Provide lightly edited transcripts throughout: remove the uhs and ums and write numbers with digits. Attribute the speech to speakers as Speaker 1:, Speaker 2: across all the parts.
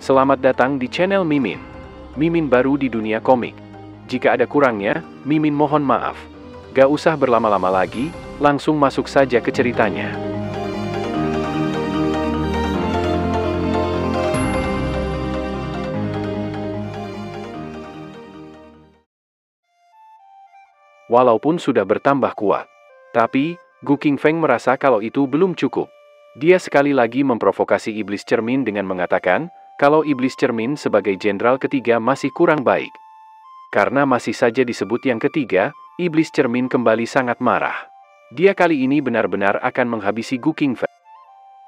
Speaker 1: Selamat datang di channel Mimin. Mimin baru di dunia komik. Jika ada kurangnya, Mimin mohon maaf. Gak usah berlama-lama lagi, langsung masuk saja ke ceritanya. Walaupun sudah bertambah kuat, tapi Gu Qingfeng merasa kalau itu belum cukup. Dia sekali lagi memprovokasi Iblis Cermin dengan mengatakan, kalau Iblis Cermin sebagai jenderal ketiga masih kurang baik. Karena masih saja disebut yang ketiga, Iblis Cermin kembali sangat marah. Dia kali ini benar-benar akan menghabisi Gu Qingfeng.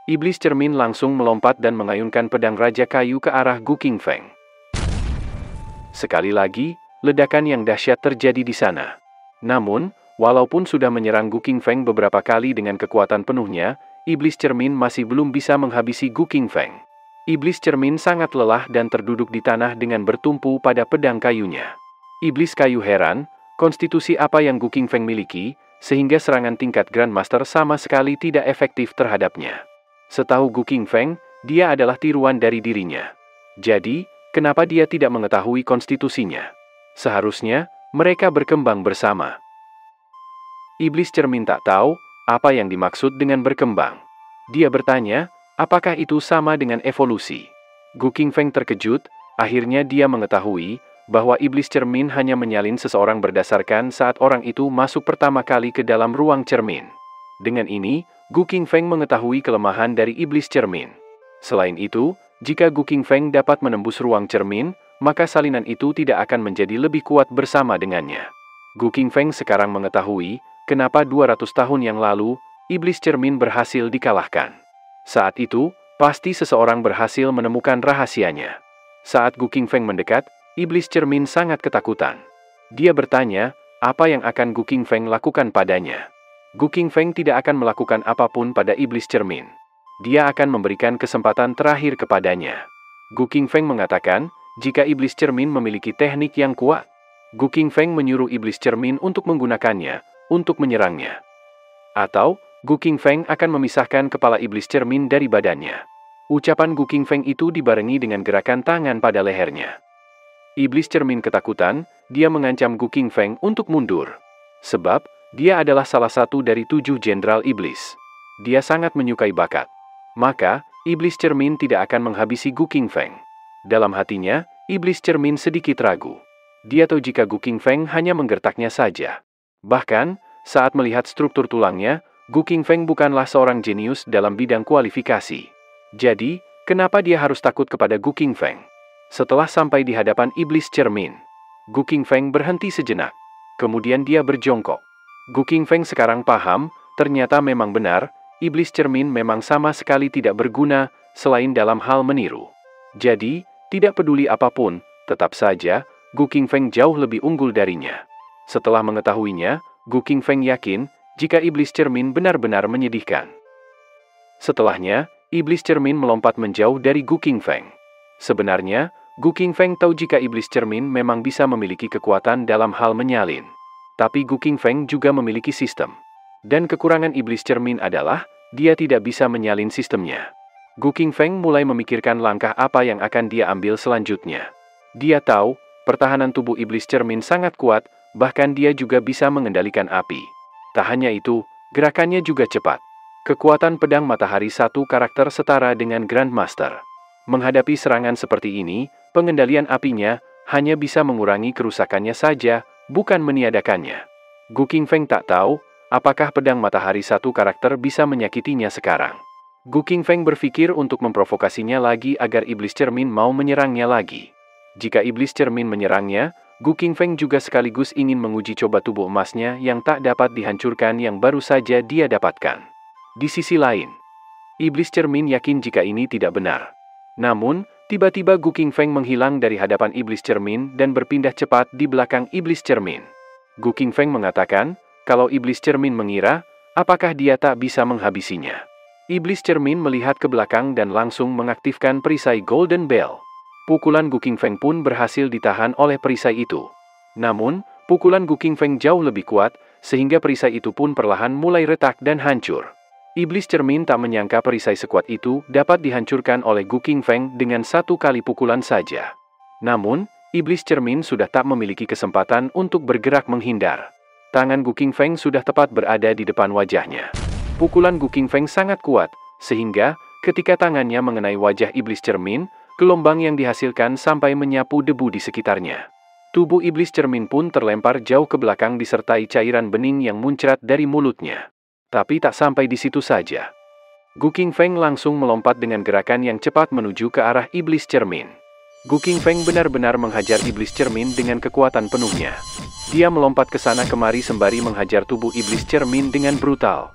Speaker 1: Iblis Cermin langsung melompat dan mengayunkan pedang Raja Kayu ke arah Gu Qingfeng. Sekali lagi, ledakan yang dahsyat terjadi di sana. Namun, walaupun sudah menyerang Gu Qingfeng beberapa kali dengan kekuatan penuhnya, Iblis Cermin masih belum bisa menghabisi Gu Qingfeng. Iblis Cermin sangat lelah dan terduduk di tanah dengan bertumpu pada pedang kayunya. Iblis Kayu heran, konstitusi apa yang Gu Qingfeng miliki, sehingga serangan tingkat Grandmaster sama sekali tidak efektif terhadapnya. Setahu Gu Qingfeng, dia adalah tiruan dari dirinya. Jadi, kenapa dia tidak mengetahui konstitusinya? Seharusnya, mereka berkembang bersama. Iblis Cermin tak tahu apa yang dimaksud dengan berkembang. Dia bertanya, apakah itu sama dengan evolusi? Gu Qingfeng terkejut, akhirnya dia mengetahui bahwa Iblis Cermin hanya menyalin seseorang berdasarkan saat orang itu masuk pertama kali ke dalam ruang cermin. Dengan ini, Gu Qingfeng mengetahui kelemahan dari Iblis Cermin. Selain itu, jika Gu Qingfeng dapat menembus ruang cermin, maka salinan itu tidak akan menjadi lebih kuat bersama dengannya. Gu Qingfeng sekarang mengetahui kenapa 200 tahun yang lalu, Iblis Cermin berhasil dikalahkan. Saat itu, pasti seseorang berhasil menemukan rahasianya. Saat Gu Qingfeng mendekat, Iblis Cermin sangat ketakutan. Dia bertanya, apa yang akan Gu Qingfeng lakukan padanya? Gu Qingfeng tidak akan melakukan apapun pada Iblis Cermin. Dia akan memberikan kesempatan terakhir kepadanya. Gu Qingfeng mengatakan, jika Iblis Cermin memiliki teknik yang kuat, Gu Qingfeng menyuruh Iblis Cermin untuk menggunakannya, untuk menyerangnya. Atau, Gu Qingfeng akan memisahkan kepala Iblis Cermin dari badannya. Ucapan Gu Qingfeng itu dibarengi dengan gerakan tangan pada lehernya. Iblis Cermin ketakutan, dia mengancam Gu Qingfeng untuk mundur. Sebab, dia adalah salah satu dari 7 jenderal iblis. Dia sangat menyukai bakat. Maka, Iblis Cermin tidak akan menghabisi Gu Qingfeng. Dalam hatinya, Iblis Cermin sedikit ragu. Dia tahu jika Gu Qingfeng hanya menggertaknya saja. Bahkan, saat melihat struktur tulangnya, Gu Qingfeng bukanlah seorang jenius dalam bidang kualifikasi. Jadi, kenapa dia harus takut kepada Gu Qingfeng? Setelah sampai di hadapan Iblis Cermin, Gu Qingfeng berhenti sejenak. Kemudian dia berjongkok. Gu Qingfeng sekarang paham, ternyata memang benar, Iblis Cermin memang sama sekali tidak berguna, selain dalam hal meniru. Jadi, tidak peduli apapun, tetap saja, Gu Qingfeng jauh lebih unggul darinya. Setelah mengetahuinya, Gu Qingfeng yakin, jika Iblis Cermin benar-benar menyedihkan. Setelahnya, Iblis Cermin melompat menjauh dari Gu Qingfeng. Sebenarnya, Gu Qingfeng tahu jika Iblis Cermin memang bisa memiliki kekuatan dalam hal menyalin. Tapi Gu Qingfeng juga memiliki sistem. Dan kekurangan Iblis Cermin adalah, dia tidak bisa menyalin sistemnya. Gu Qingfeng mulai memikirkan langkah apa yang akan dia ambil selanjutnya. Dia tahu, pertahanan tubuh Iblis Cermin sangat kuat, bahkan dia juga bisa mengendalikan api. Tak hanya itu, gerakannya juga cepat. Kekuatan pedang matahari satu karakter setara dengan Grandmaster. Menghadapi serangan seperti ini, pengendalian apinya hanya bisa mengurangi kerusakannya saja, bukan meniadakannya. Gu Qingfeng tak tahu, apakah pedang matahari satu karakter bisa menyakitinya sekarang. Gu Qingfeng berpikir untuk memprovokasinya lagi agar Iblis Cermin mau menyerangnya lagi. Jika Iblis Cermin menyerangnya, Gu Qingfeng juga sekaligus ingin menguji coba tubuh emasnya yang tak dapat dihancurkan yang baru saja dia dapatkan. Di sisi lain, Iblis Cermin yakin jika ini tidak benar. Namun, tiba-tiba Gu Qingfeng menghilang dari hadapan Iblis Cermin dan berpindah cepat di belakang Iblis Cermin. Gu Qingfeng mengatakan, kalau Iblis Cermin mengira, apakah dia tak bisa menghabisinya? Iblis Cermin melihat ke belakang dan langsung mengaktifkan perisai Golden Bell. Pukulan Gu Qingfeng pun berhasil ditahan oleh perisai itu. Namun, pukulan Gu Qingfeng jauh lebih kuat, sehingga perisai itu pun perlahan mulai retak dan hancur. Iblis cermin tak menyangka perisai sekuat itu dapat dihancurkan oleh Gu Qingfeng dengan satu kali pukulan saja. Namun, iblis cermin sudah tak memiliki kesempatan untuk bergerak menghindar. Tangan Gu Qingfeng sudah tepat berada di depan wajahnya. Pukulan Gu Qingfeng sangat kuat, sehingga ketika tangannya mengenai wajah iblis cermin, gelombang yang dihasilkan sampai menyapu debu di sekitarnya. Tubuh iblis cermin pun terlempar jauh ke belakang disertai cairan bening yang muncrat dari mulutnya. Tapi tak sampai di situ saja. Gu Qingfeng langsung melompat dengan gerakan yang cepat menuju ke arah iblis cermin. Gu Qingfeng benar-benar menghajar iblis cermin dengan kekuatan penuhnya. Dia melompat ke sana kemari sembari menghajar tubuh iblis cermin dengan brutal.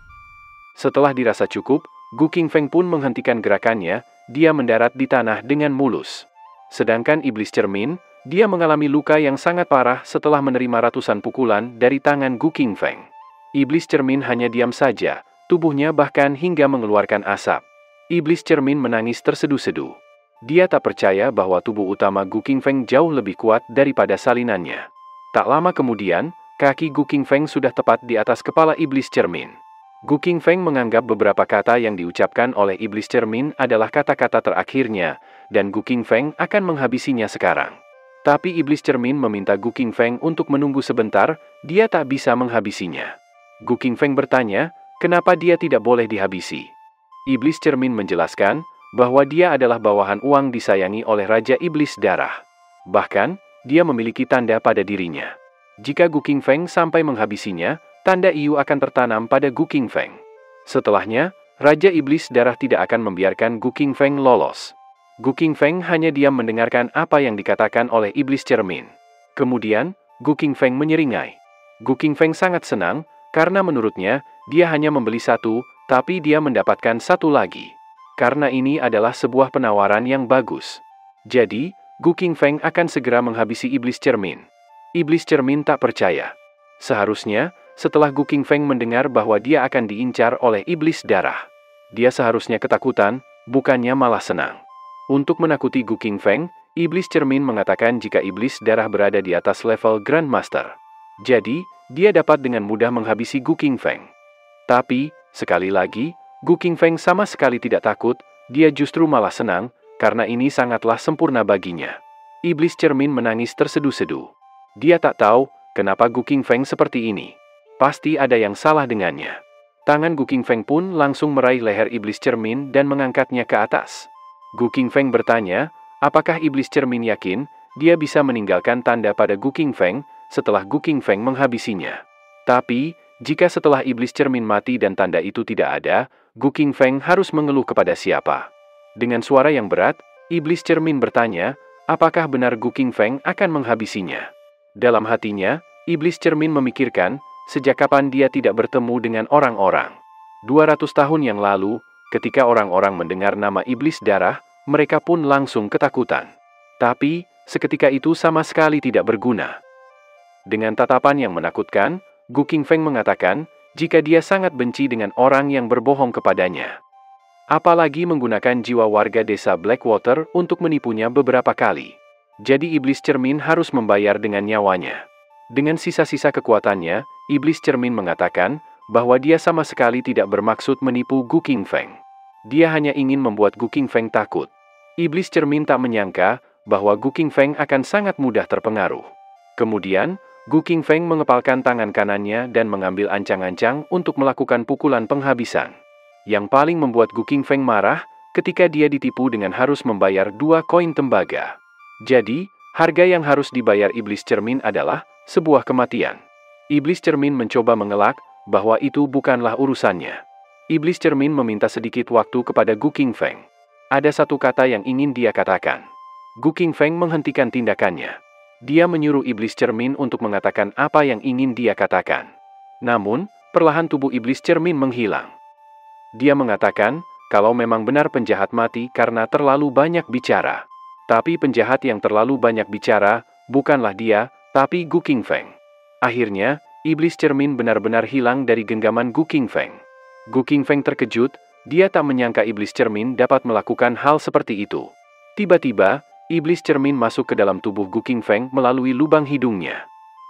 Speaker 1: Setelah dirasa cukup, Gu Qingfeng pun menghentikan gerakannya, dia mendarat di tanah dengan mulus. Sedangkan iblis cermin, dia mengalami luka yang sangat parah setelah menerima ratusan pukulan dari tangan Gu Qingfeng. Iblis cermin hanya diam saja, tubuhnya bahkan hingga mengeluarkan asap. Iblis cermin menangis terseduh-seduh. Dia tak percaya bahwa tubuh utama Gu Qingfeng jauh lebih kuat daripada salinannya. Tak lama kemudian, kaki Gu Qingfeng sudah tepat di atas kepala iblis cermin. Gu Qingfeng menganggap beberapa kata yang diucapkan oleh iblis cermin adalah kata-kata terakhirnya, dan Gu Qingfeng akan menghabisinya sekarang. Tapi iblis cermin meminta Gu Qingfeng untuk menunggu sebentar, dia tak bisa menghabisinya. Gu Qingfeng bertanya, kenapa dia tidak boleh dihabisi? Iblis cermin menjelaskan bahwa dia adalah bawahan uang disayangi oleh Raja Iblis Darah. Bahkan, dia memiliki tanda pada dirinya. Jika Gu Qingfeng sampai menghabisinya, tanda Iyu akan tertanam pada Gu Qingfeng. Setelahnya, Raja Iblis Darah tidak akan membiarkan Gu Qingfeng lolos. Gu Qingfeng hanya diam mendengarkan apa yang dikatakan oleh iblis cermin. Kemudian, Gu Qingfeng menyeringai. Gu Qingfeng sangat senang, karena menurutnya, dia hanya membeli satu, tapi dia mendapatkan satu lagi. Karena ini adalah sebuah penawaran yang bagus. Jadi, Gu Qingfeng akan segera menghabisi iblis cermin. Iblis cermin tak percaya. Seharusnya, setelah Gu Qingfeng mendengar bahwa dia akan diincar oleh iblis darah, dia seharusnya ketakutan, bukannya malah senang. Untuk menakuti Gu Qingfeng, iblis cermin mengatakan jika iblis darah berada di atas level Grandmaster. Jadi, dia dapat dengan mudah menghabisi Gu Qingfeng. Tapi, sekali lagi, Gu Qingfeng sama sekali tidak takut, dia justru malah senang, karena ini sangatlah sempurna baginya. Iblis cermin menangis terseduh-seduh. Dia tak tahu, kenapa Gu Qingfeng seperti ini. Pasti ada yang salah dengannya. Tangan Gu Qingfeng pun langsung meraih leher iblis cermin dan mengangkatnya ke atas. Gu Qingfeng bertanya, apakah iblis cermin yakin, dia bisa meninggalkan tanda pada Gu Qingfeng, setelah Gu Qingfeng menghabisinya. Tapi, jika setelah iblis cermin mati dan tanda itu tidak ada, Gu Qingfeng harus mengeluh kepada siapa? Dengan suara yang berat, iblis cermin bertanya, apakah benar Gu Qingfeng akan menghabisinya? Dalam hatinya, iblis cermin memikirkan, sejak kapan dia tidak bertemu dengan orang-orang. 200 tahun yang lalu, ketika orang-orang mendengar nama iblis darah, mereka pun langsung ketakutan. Tapi, seketika itu sama sekali tidak berguna. Dengan tatapan yang menakutkan, Gu Qingfeng mengatakan, jika dia sangat benci dengan orang yang berbohong kepadanya. Apalagi menggunakan jiwa warga desa Blackwater untuk menipunya beberapa kali. Jadi iblis cermin harus membayar dengan nyawanya. Dengan sisa-sisa kekuatannya, iblis cermin mengatakan bahwa dia sama sekali tidak bermaksud menipu Gu Qingfeng. Dia hanya ingin membuat Gu Qingfeng takut. Iblis cermin tak menyangka bahwa Gu Qingfeng akan sangat mudah terpengaruh. Kemudian, Gu Qingfeng mengepalkan tangan kanannya dan mengambil ancang-ancang untuk melakukan pukulan penghabisan. Yang paling membuat Gu Qingfeng marah, ketika dia ditipu dengan harus membayar 2 koin tembaga. Jadi, harga yang harus dibayar iblis cermin adalah sebuah kematian. Iblis cermin mencoba mengelak bahwa itu bukanlah urusannya. Iblis cermin meminta sedikit waktu kepada Gu Qingfeng. Ada satu kata yang ingin dia katakan. Gu Qingfeng menghentikan tindakannya. Dia menyuruh iblis cermin untuk mengatakan apa yang ingin dia katakan. Namun, perlahan tubuh iblis cermin menghilang. Dia mengatakan, kalau memang benar penjahat mati karena terlalu banyak bicara. Tapi penjahat yang terlalu banyak bicara, bukanlah dia, tapi Gu Qingfeng. Akhirnya, iblis cermin benar-benar hilang dari genggaman Gu Qingfeng. Gu Qingfeng terkejut, dia tak menyangka iblis cermin dapat melakukan hal seperti itu. Tiba-tiba, iblis cermin masuk ke dalam tubuh Gu Qingfeng melalui lubang hidungnya.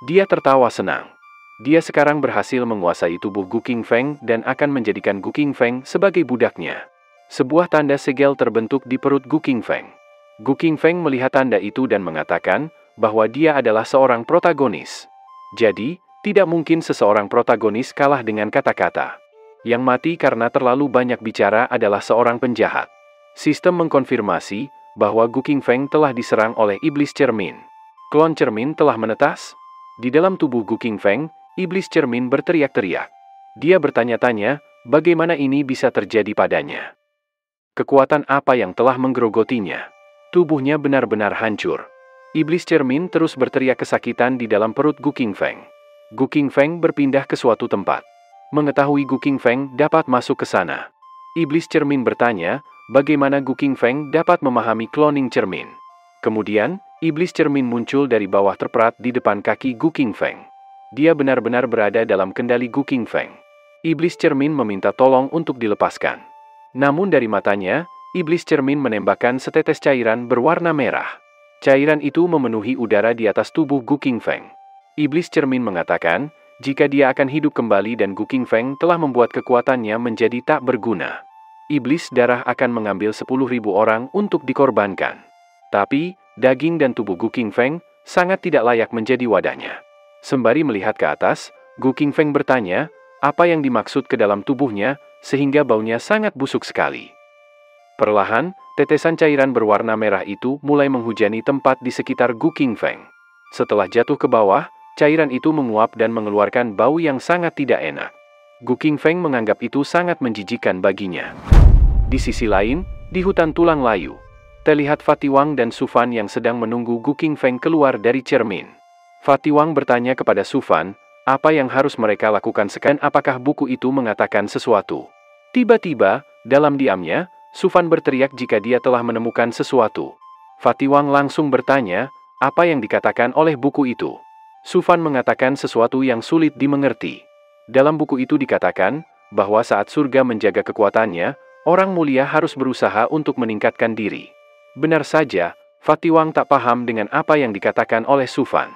Speaker 1: Dia tertawa senang. Dia sekarang berhasil menguasai tubuh Gu Qingfeng dan akan menjadikan Gu Qingfeng sebagai budaknya. Sebuah tanda segel terbentuk di perut Gu Qingfeng. Gu Qingfeng melihat tanda itu dan mengatakan bahwa dia adalah seorang protagonis. Jadi, tidak mungkin seseorang protagonis kalah dengan kata-kata. Yang mati karena terlalu banyak bicara adalah seorang penjahat. Sistem mengkonfirmasi bahwa Gu Qingfeng telah diserang oleh iblis cermin. Klon cermin telah menetas. Di dalam tubuh Gu Qingfeng, iblis cermin berteriak-teriak. Dia bertanya-tanya, bagaimana ini bisa terjadi padanya? Kekuatan apa yang telah menggerogotinya? Tubuhnya benar-benar hancur. Iblis cermin terus berteriak kesakitan di dalam perut Gu Qingfeng. Gu Qingfeng berpindah ke suatu tempat. Mengetahui Gu Qingfeng dapat masuk ke sana. Iblis cermin bertanya, bagaimana Gu Qingfeng dapat memahami cloning cermin. Kemudian, iblis cermin muncul dari bawah terperat di depan kaki Gu Qingfeng. Dia benar-benar berada dalam kendali Gu Qingfeng. Iblis cermin meminta tolong untuk dilepaskan. Namun dari matanya, iblis cermin menembakkan setetes cairan berwarna merah. Cairan itu memenuhi udara di atas tubuh Gu Qingfeng. Iblis cermin mengatakan, jika dia akan hidup kembali dan Gu Qingfeng telah membuat kekuatannya menjadi tak berguna. Iblis darah akan mengambil 10.000 orang untuk dikorbankan. Tapi, daging dan tubuh Gu Qingfeng sangat tidak layak menjadi wadahnya. Sembari melihat ke atas, Gu Qingfeng bertanya, apa yang dimaksud ke dalam tubuhnya, sehingga baunya sangat busuk sekali. Perlahan, tetesan cairan berwarna merah itu mulai menghujani tempat di sekitar Gu Qingfeng. Setelah jatuh ke bawah, cairan itu menguap dan mengeluarkan bau yang sangat tidak enak. Gu Qingfeng menganggap itu sangat menjijikkan baginya. Di sisi lain, di hutan tulang layu, terlihat Fatiwang dan Sufan yang sedang menunggu Gu Qingfeng keluar dari cermin. Fatiwang bertanya kepada Sufan, apa yang harus mereka lakukan sekarang? Apakah buku itu mengatakan sesuatu? Tiba-tiba, dalam diamnya, Sufan berteriak jika dia telah menemukan sesuatu. Fatiwang langsung bertanya, apa yang dikatakan oleh buku itu? Sufan mengatakan sesuatu yang sulit dimengerti. Dalam buku itu dikatakan, bahwa saat surga menjaga kekuatannya, orang mulia harus berusaha untuk meningkatkan diri. Benar saja, Fatiwang tak paham dengan apa yang dikatakan oleh Sufan.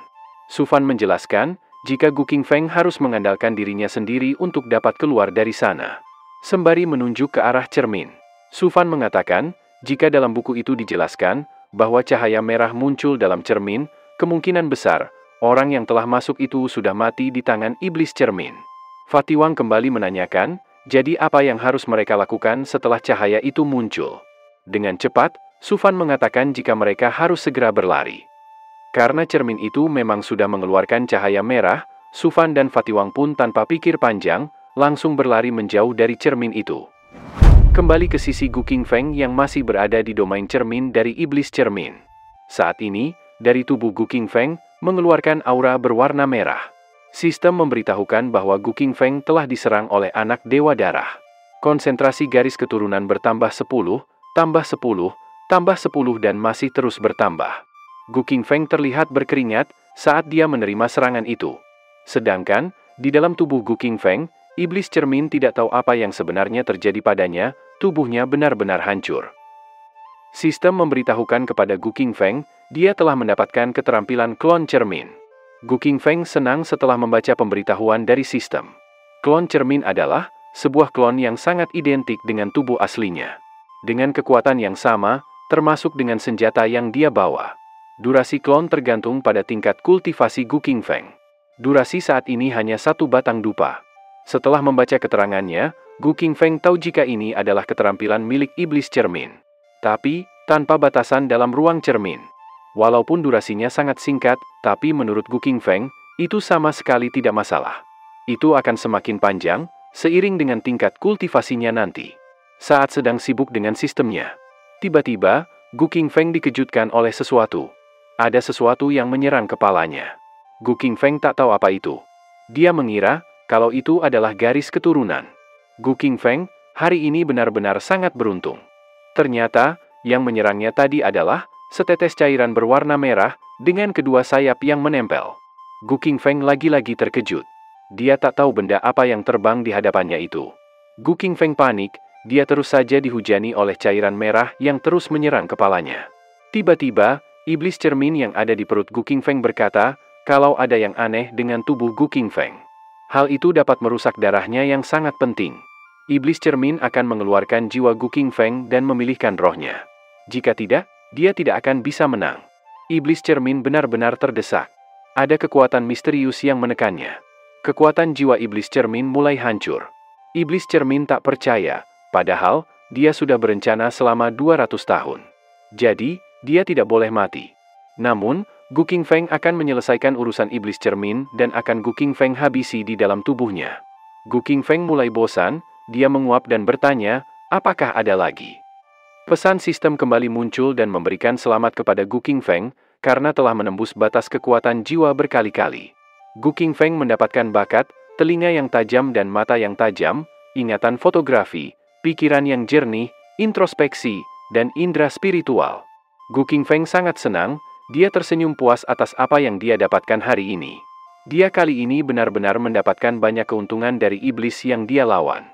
Speaker 1: Sufan menjelaskan, jika Gu Qingfeng harus mengandalkan dirinya sendiri untuk dapat keluar dari sana. Sembari menunjuk ke arah cermin. Sufan mengatakan, jika dalam buku itu dijelaskan, bahwa cahaya merah muncul dalam cermin, kemungkinan besar, orang yang telah masuk itu sudah mati di tangan iblis cermin. Fatiwang kembali menanyakan, jadi apa yang harus mereka lakukan setelah cahaya itu muncul? Dengan cepat, Sufan mengatakan jika mereka harus segera berlari. Karena cermin itu memang sudah mengeluarkan cahaya merah, Sufan dan Fatiwang pun tanpa pikir panjang, langsung berlari menjauh dari cermin itu. Kembali ke sisi Gu Qingfeng yang masih berada di domain cermin dari iblis cermin. Saat ini, dari tubuh Gu Qingfeng mengeluarkan aura berwarna merah. Sistem memberitahukan bahwa Gu Qingfeng telah diserang oleh anak Dewa Darah. Konsentrasi garis keturunan bertambah 10, tambah 10, tambah 10 dan masih terus bertambah. Gu Qingfeng terlihat berkeringat saat dia menerima serangan itu. Sedangkan, di dalam tubuh Gu Qingfeng, iblis cermin tidak tahu apa yang sebenarnya terjadi padanya, tubuhnya benar-benar hancur. Sistem memberitahukan kepada Gu Qingfeng, dia telah mendapatkan keterampilan klon cermin. Gu Qingfeng senang setelah membaca pemberitahuan dari sistem. Klon cermin adalah sebuah klon yang sangat identik dengan tubuh aslinya. Dengan kekuatan yang sama, termasuk dengan senjata yang dia bawa. Durasi klon tergantung pada tingkat kultivasi Gu Qingfeng. Durasi saat ini hanya 1 batang dupa. Setelah membaca keterangannya, Gu Qingfeng tahu jika ini adalah keterampilan milik iblis cermin. Tapi, tanpa batasan dalam ruang cermin. Walaupun durasinya sangat singkat, tapi menurut Gu Qingfeng, itu sama sekali tidak masalah. Itu akan semakin panjang, seiring dengan tingkat kultivasinya nanti. Saat sedang sibuk dengan sistemnya. Tiba-tiba, Gu Qingfeng dikejutkan oleh sesuatu. Ada sesuatu yang menyerang kepalanya. Gu Qingfeng tak tahu apa itu. Dia mengira, kalau itu adalah garis keturunan. Gu Qingfeng, hari ini benar-benar sangat beruntung. Ternyata, yang menyerangnya tadi adalah setetes cairan berwarna merah dengan kedua sayap yang menempel. Gu Qingfeng lagi-lagi terkejut. Dia tak tahu benda apa yang terbang di hadapannya itu. Gu Qingfeng panik, dia terus saja dihujani oleh cairan merah yang terus menyerang kepalanya. Tiba-tiba, iblis cermin yang ada di perut Gu Qingfeng berkata, kalau ada yang aneh dengan tubuh Gu Qingfeng. Hal itu dapat merusak darahnya yang sangat penting. Iblis cermin akan mengeluarkan jiwa Gu Qingfeng dan memilihkan rohnya. Jika tidak, dia tidak akan bisa menang. Iblis cermin benar-benar terdesak. Ada kekuatan misterius yang menekannya. Kekuatan jiwa iblis cermin mulai hancur. Iblis cermin tak percaya, padahal dia sudah berencana selama 200 tahun. Jadi, dia tidak boleh mati. Namun, Gu Qingfeng akan menyelesaikan urusan iblis cermin dan akan Gu Qingfeng habisi di dalam tubuhnya. Gu Qingfeng mulai bosan, dia menguap dan bertanya, apakah ada lagi? Pesan sistem kembali muncul dan memberikan selamat kepada Gu Qingfeng karena telah menembus batas kekuatan jiwa berkali-kali. Gu Qingfeng mendapatkan bakat, telinga yang tajam dan mata yang tajam, ingatan fotografi, pikiran yang jernih, introspeksi, dan indera spiritual. Gu Qingfeng sangat senang, dia tersenyum puas atas apa yang dia dapatkan hari ini. Dia kali ini benar-benar mendapatkan banyak keuntungan dari iblis yang dia lawan.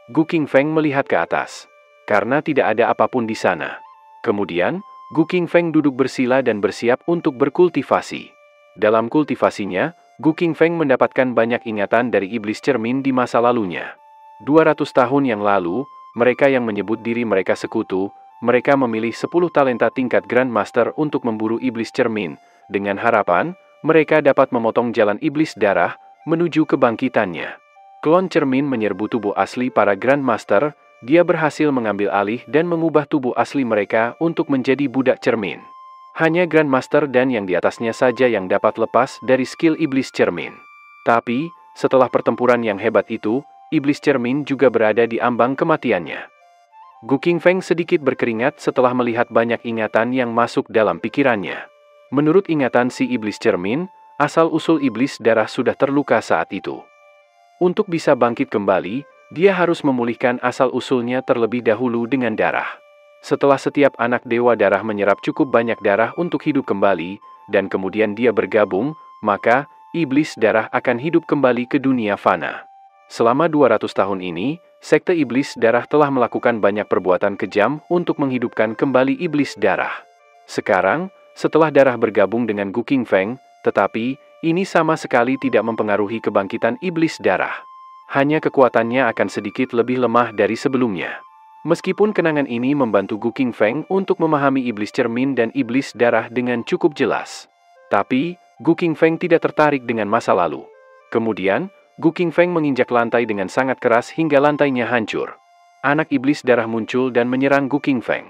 Speaker 1: Gu Qingfeng melihat ke atas, karena tidak ada apapun di sana. Kemudian, Gu Qingfeng duduk bersila dan bersiap untuk berkultivasi. Dalam kultivasinya, Gu Qingfeng mendapatkan banyak ingatan dari iblis cermin di masa lalunya. 200 tahun yang lalu, mereka yang menyebut diri mereka sekutu, mereka memilih 10 talenta tingkat Grandmaster untuk memburu iblis cermin, dengan harapan, mereka dapat memotong jalan iblis darah, menuju kebangkitannya. Klon cermin menyerbu tubuh asli para Grandmaster, dia berhasil mengambil alih dan mengubah tubuh asli mereka untuk menjadi budak cermin. Hanya Grandmaster dan yang di atasnya saja yang dapat lepas dari skill iblis cermin. Tapi, setelah pertempuran yang hebat itu, iblis cermin juga berada di ambang kematiannya. Gu Qingfeng sedikit berkeringat setelah melihat banyak ingatan yang masuk dalam pikirannya. Menurut ingatan si iblis cermin, asal-usul iblis darah sudah terluka saat itu. Untuk bisa bangkit kembali, dia harus memulihkan asal-usulnya terlebih dahulu dengan darah. Setelah setiap anak dewa darah menyerap cukup banyak darah untuk hidup kembali, dan kemudian dia bergabung, maka iblis darah akan hidup kembali ke dunia fana. Selama 200 tahun ini, sekte iblis darah telah melakukan banyak perbuatan kejam untuk menghidupkan kembali iblis darah. Sekarang, setelah darah bergabung dengan Gu Qingfeng, tetapi ini sama sekali tidak mempengaruhi kebangkitan iblis darah. Hanya kekuatannya akan sedikit lebih lemah dari sebelumnya. Meskipun kenangan ini membantu Gu Qingfeng untuk memahami iblis cermin dan iblis darah dengan cukup jelas. Tapi, Gu Qingfeng tidak tertarik dengan masa lalu. Kemudian, Gu Qingfeng menginjak lantai dengan sangat keras hingga lantainya hancur. Anak iblis darah muncul dan menyerang Gu Qingfeng.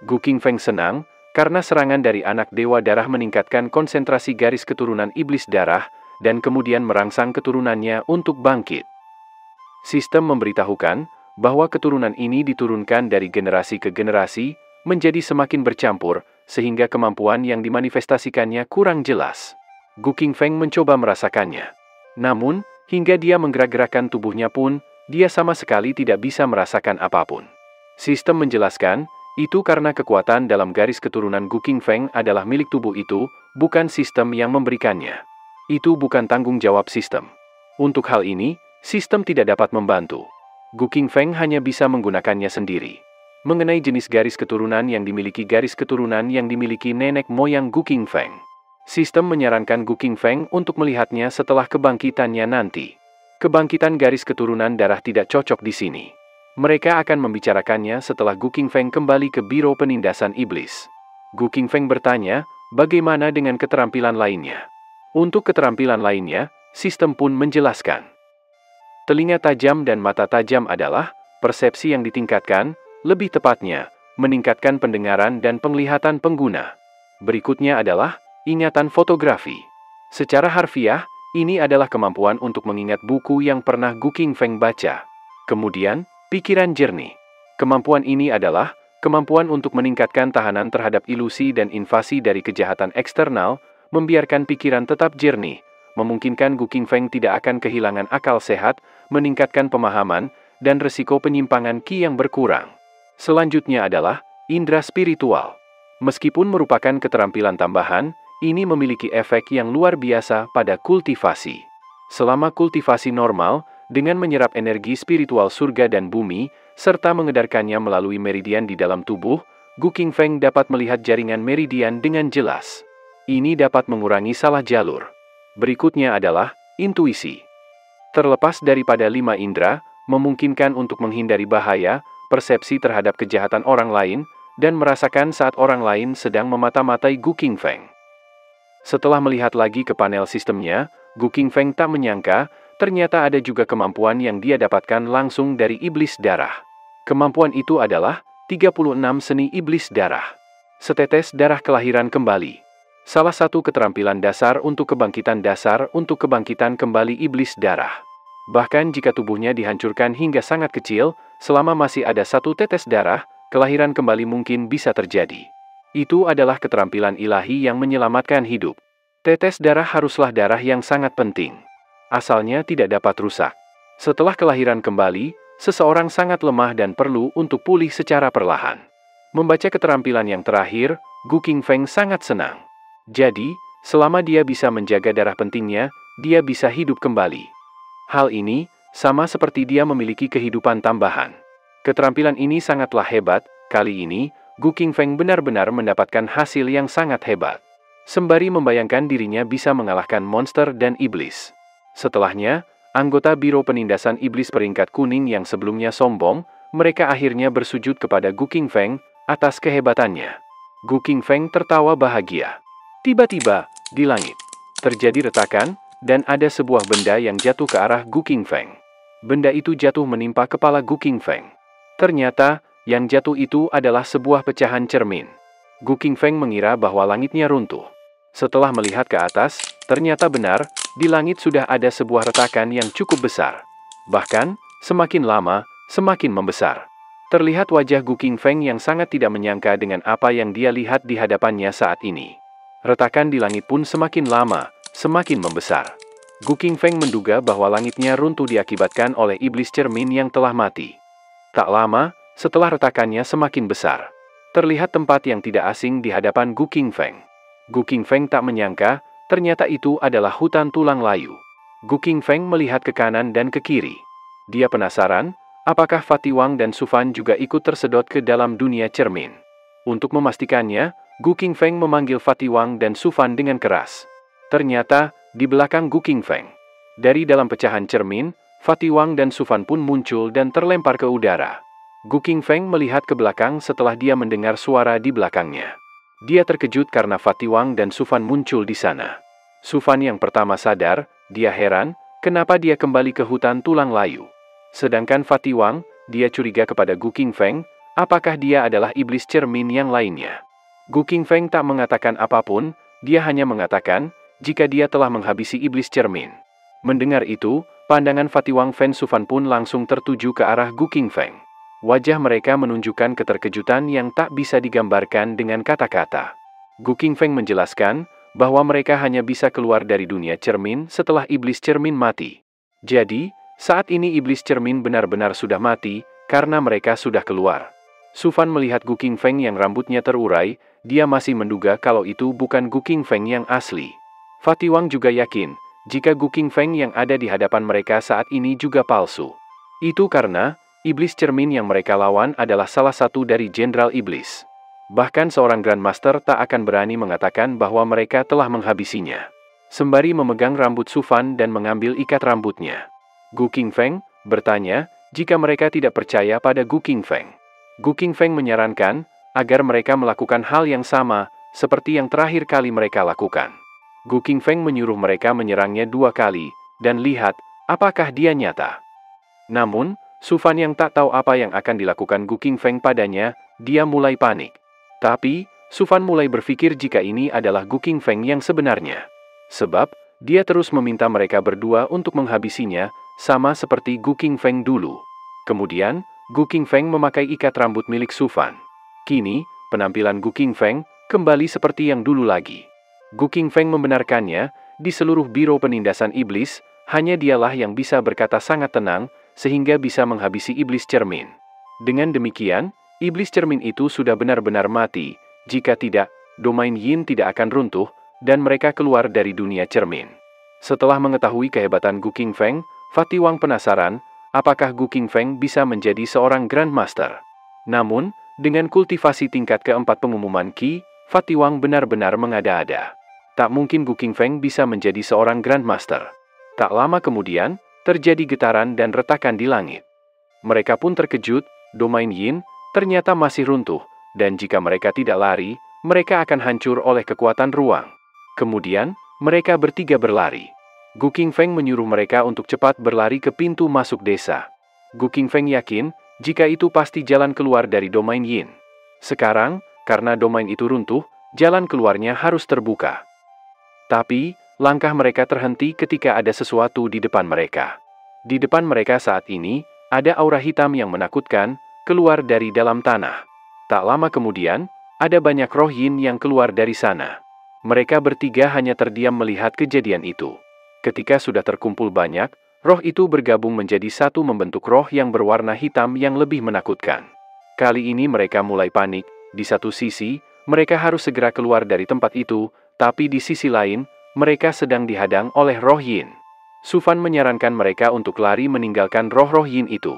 Speaker 1: Gu Qingfeng senang, karena serangan dari anak dewa darah meningkatkan konsentrasi garis keturunan iblis darah, dan kemudian merangsang keturunannya untuk bangkit. Sistem memberitahukan bahwa keturunan ini diturunkan dari generasi ke generasi, menjadi semakin bercampur, sehingga kemampuan yang dimanifestasikannya kurang jelas. Gu Qingfeng mencoba merasakannya. Namun, hingga dia menggerak-gerakkan tubuhnya pun, dia sama sekali tidak bisa merasakan apapun. Sistem menjelaskan, itu karena kekuatan dalam garis keturunan Gu Qingfeng adalah milik tubuh itu, bukan sistem yang memberikannya. Itu bukan tanggung jawab sistem. Untuk hal ini, sistem tidak dapat membantu. Gu Qingfeng hanya bisa menggunakannya sendiri. Mengenai jenis garis keturunan yang dimiliki nenek moyang Gu Qingfeng, sistem menyarankan Gu Qingfeng untuk melihatnya setelah kebangkitannya nanti. Kebangkitan garis keturunan darah tidak cocok di sini. Mereka akan membicarakannya setelah Gu Qingfeng kembali ke Biro Penindasan Iblis. Gu Qingfeng bertanya, bagaimana dengan keterampilan lainnya? Untuk keterampilan lainnya, sistem pun menjelaskan. Telinga tajam dan mata tajam adalah persepsi yang ditingkatkan, lebih tepatnya, meningkatkan pendengaran dan penglihatan pengguna. Berikutnya adalah ingatan fotografi. Secara harfiah, ini adalah kemampuan untuk mengingat buku yang pernah Gu Qingfeng baca. Kemudian, pikiran jernih. Kemampuan ini adalah kemampuan untuk meningkatkan tahanan terhadap ilusi dan invasi dari kejahatan eksternal, membiarkan pikiran tetap jernih, memungkinkan Gu Qingfeng tidak akan kehilangan akal sehat, meningkatkan pemahaman, dan resiko penyimpangan Qi yang berkurang. Selanjutnya adalah indera spiritual. Meskipun merupakan keterampilan tambahan, ini memiliki efek yang luar biasa pada kultivasi. Selama kultivasi normal, dengan menyerap energi spiritual surga dan bumi, serta mengedarkannya melalui meridian di dalam tubuh, Gu Qingfeng dapat melihat jaringan meridian dengan jelas. Ini dapat mengurangi salah jalur. Berikutnya adalah intuisi. Terlepas daripada 5 indera, memungkinkan untuk menghindari bahaya, persepsi terhadap kejahatan orang lain, dan merasakan saat orang lain sedang memata-matai Gu Qingfeng. Setelah melihat lagi ke panel sistemnya, Gu Qingfeng tak menyangka, ternyata ada juga kemampuan yang dia dapatkan langsung dari iblis darah. Kemampuan itu adalah 36 seni iblis darah. Setetes darah kelahiran kembali. Salah satu keterampilan dasar untuk kebangkitan kembali iblis darah. Bahkan jika tubuhnya dihancurkan hingga sangat kecil, selama masih ada 1 tetes darah, kelahiran kembali mungkin bisa terjadi. Itu adalah keterampilan ilahi yang menyelamatkan hidup. Tetes darah haruslah darah yang sangat penting. Asalnya tidak dapat rusak. Setelah kelahiran kembali, seseorang sangat lemah dan perlu untuk pulih secara perlahan. Membaca keterampilan yang terakhir, Gu Qingfeng sangat senang. Jadi, selama dia bisa menjaga darah pentingnya, dia bisa hidup kembali. Hal ini, sama seperti dia memiliki kehidupan tambahan. Keterampilan ini sangatlah hebat, kali ini, Gu Qingfeng benar-benar mendapatkan hasil yang sangat hebat. Sembari membayangkan dirinya bisa mengalahkan monster dan iblis. Setelahnya, anggota Biro Penindasan Iblis peringkat kuning yang sebelumnya sombong, mereka akhirnya bersujud kepada Gu Qingfeng atas kehebatannya. Gu Qingfeng tertawa bahagia. Tiba-tiba, di langit, terjadi retakan, dan ada sebuah benda yang jatuh ke arah Gu Qingfeng. Benda itu jatuh menimpa kepala Gu Qingfeng. Ternyata, yang jatuh itu adalah sebuah pecahan cermin. Gu Qingfeng mengira bahwa langitnya runtuh. Setelah melihat ke atas, ternyata benar, di langit sudah ada sebuah retakan yang cukup besar. Bahkan, semakin lama, semakin membesar. Terlihat wajah Gu Qingfeng yang sangat tidak menyangka dengan apa yang dia lihat di hadapannya saat ini. Retakan di langit pun semakin lama, semakin membesar. Gu Qingfeng menduga bahwa langitnya runtuh diakibatkan oleh iblis cermin yang telah mati. Tak lama, setelah retakannya semakin besar, terlihat tempat yang tidak asing di hadapan Gu Qingfeng. Gu Qingfeng tak menyangka, ternyata itu adalah hutan tulang layu. Gu Qingfeng melihat ke kanan dan ke kiri. Dia penasaran, apakah Fatiwang dan Sufan juga ikut tersedot ke dalam dunia cermin. Untuk memastikannya, Gu Qingfeng memanggil Fatiwang dan Sufan dengan keras. Ternyata, di belakang Gu Qingfeng, dari dalam pecahan cermin, Fatiwang dan Sufan pun muncul dan terlempar ke udara. Gu Qingfeng melihat ke belakang setelah dia mendengar suara di belakangnya. Dia terkejut karena Fatiwang dan Sufan muncul di sana. Sufan yang pertama sadar, dia heran, kenapa dia kembali ke hutan tulang layu. Sedangkan Fatiwang, dia curiga kepada Gu Qingfeng, apakah dia adalah iblis cermin yang lainnya. Gu Qingfeng tak mengatakan apapun, dia hanya mengatakan, jika dia telah menghabisi iblis cermin. Mendengar itu, pandangan Fatiwang dan Sufan pun langsung tertuju ke arah Gu Qingfeng. Wajah mereka menunjukkan keterkejutan yang tak bisa digambarkan dengan kata-kata. Gu Qingfeng menjelaskan, bahwa mereka hanya bisa keluar dari dunia cermin setelah iblis cermin mati. Jadi, saat ini iblis cermin benar-benar sudah mati, karena mereka sudah keluar. Sufan melihat Gu Qingfeng yang rambutnya terurai, dia masih menduga kalau itu bukan Gu Qingfeng yang asli. Fatiwang juga yakin, jika Gu Qingfeng yang ada di hadapan mereka saat ini juga palsu. Itu karena, iblis cermin yang mereka lawan adalah salah satu dari Jenderal Iblis. Bahkan seorang Grandmaster tak akan berani mengatakan bahwa mereka telah menghabisinya. Sembari memegang rambut Sufan dan mengambil ikat rambutnya, Gu Qingfeng bertanya, jika mereka tidak percaya pada Gu Qingfeng. Gu Qingfeng menyarankan, agar mereka melakukan hal yang sama, seperti yang terakhir kali mereka lakukan. Gu Qingfeng menyuruh mereka menyerangnya 2 kali, dan lihat, apakah dia nyata. Namun, Sufan yang tak tahu apa yang akan dilakukan Gu Qingfeng padanya, dia mulai panik. Tapi, Sufan mulai berpikir jika ini adalah Gu Qingfeng yang sebenarnya. Sebab, dia terus meminta mereka berdua untuk menghabisinya, sama seperti Gu Qingfeng dulu. Kemudian, Gu Qingfeng memakai ikat rambut milik Sufan. Kini, penampilan Gu Qingfeng kembali seperti yang dulu lagi. Gu Qingfeng membenarkannya, di seluruh Biro Penindasan Iblis, hanya dialah yang bisa berkata sangat tenang, sehingga bisa menghabisi iblis cermin. Dengan demikian, iblis cermin itu sudah benar-benar mati, jika tidak, domain Yin tidak akan runtuh, dan mereka keluar dari dunia cermin. Setelah mengetahui kehebatan Gu Qingfeng, Fatiwang penasaran, apakah Gu Qingfeng bisa menjadi seorang Grandmaster. Namun, dengan kultivasi tingkat keempat pengumuman Qi, Fatiwang benar-benar mengada-ada. Tak mungkin Gu Qingfeng bisa menjadi seorang Grandmaster. Tak lama kemudian, terjadi getaran dan retakan di langit. Mereka pun terkejut, domain Yin ternyata masih runtuh, dan jika mereka tidak lari, mereka akan hancur oleh kekuatan ruang. Kemudian, mereka bertiga berlari. Gu Qingfeng menyuruh mereka untuk cepat berlari ke pintu masuk desa. Gu Qingfeng yakin, jika itu pasti jalan keluar dari domain Yin. Sekarang, karena domain itu runtuh, jalan keluarnya harus terbuka. Tapi, langkah mereka terhenti ketika ada sesuatu di depan mereka. Di depan mereka saat ini, ada aura hitam yang menakutkan, keluar dari dalam tanah. Tak lama kemudian, ada banyak roh Yin yang keluar dari sana. Mereka bertiga hanya terdiam melihat kejadian itu. Ketika sudah terkumpul banyak, roh itu bergabung menjadi satu membentuk roh yang berwarna hitam yang lebih menakutkan. Kali ini mereka mulai panik. Di satu sisi, mereka harus segera keluar dari tempat itu, tapi di sisi lain, mereka sedang dihadang oleh roh Yin. Su Fan menyarankan mereka untuk lari meninggalkan roh-roh Yin itu.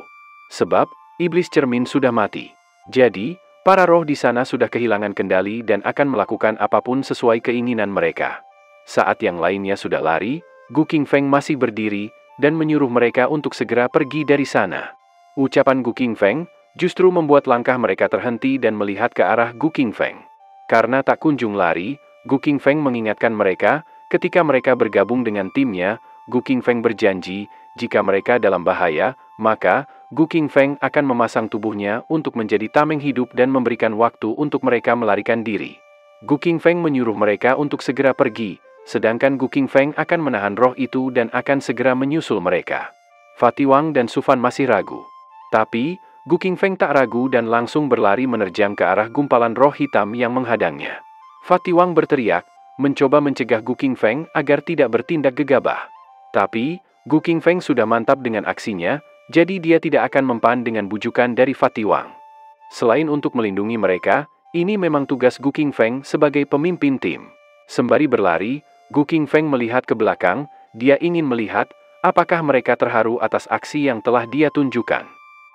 Speaker 1: Sebab, iblis cermin sudah mati. Jadi, para roh di sana sudah kehilangan kendali dan akan melakukan apapun sesuai keinginan mereka. Saat yang lainnya sudah lari, Gu Qingfeng masih berdiri dan menyuruh mereka untuk segera pergi dari sana. Ucapan Gu Qingfeng justru membuat langkah mereka terhenti dan melihat ke arah Gu Qingfeng. Karena tak kunjung lari, Gu Qingfeng mengingatkan mereka, ketika mereka bergabung dengan timnya, Gu Qingfeng berjanji, jika mereka dalam bahaya, maka Gu Qingfeng akan memasang tubuhnya untuk menjadi tameng hidup dan memberikan waktu untuk mereka melarikan diri. Gu Qingfeng menyuruh mereka untuk segera pergi, sedangkan Gu Qingfeng akan menahan roh itu dan akan segera menyusul mereka. Fatiwang dan Su Fan masih ragu. Tapi, Gu Qingfeng tak ragu dan langsung berlari menerjang ke arah gumpalan roh hitam yang menghadangnya. Fatiwang berteriak, mencoba mencegah Gu Qingfeng agar tidak bertindak gegabah. Tapi, Gu Qingfeng sudah mantap dengan aksinya, jadi dia tidak akan mempan dengan bujukan dari Fatiwang. Selain untuk melindungi mereka, ini memang tugas Gu Qingfeng sebagai pemimpin tim. Sembari berlari, Gu Qingfeng melihat ke belakang, dia ingin melihat, apakah mereka terharu atas aksi yang telah dia tunjukkan.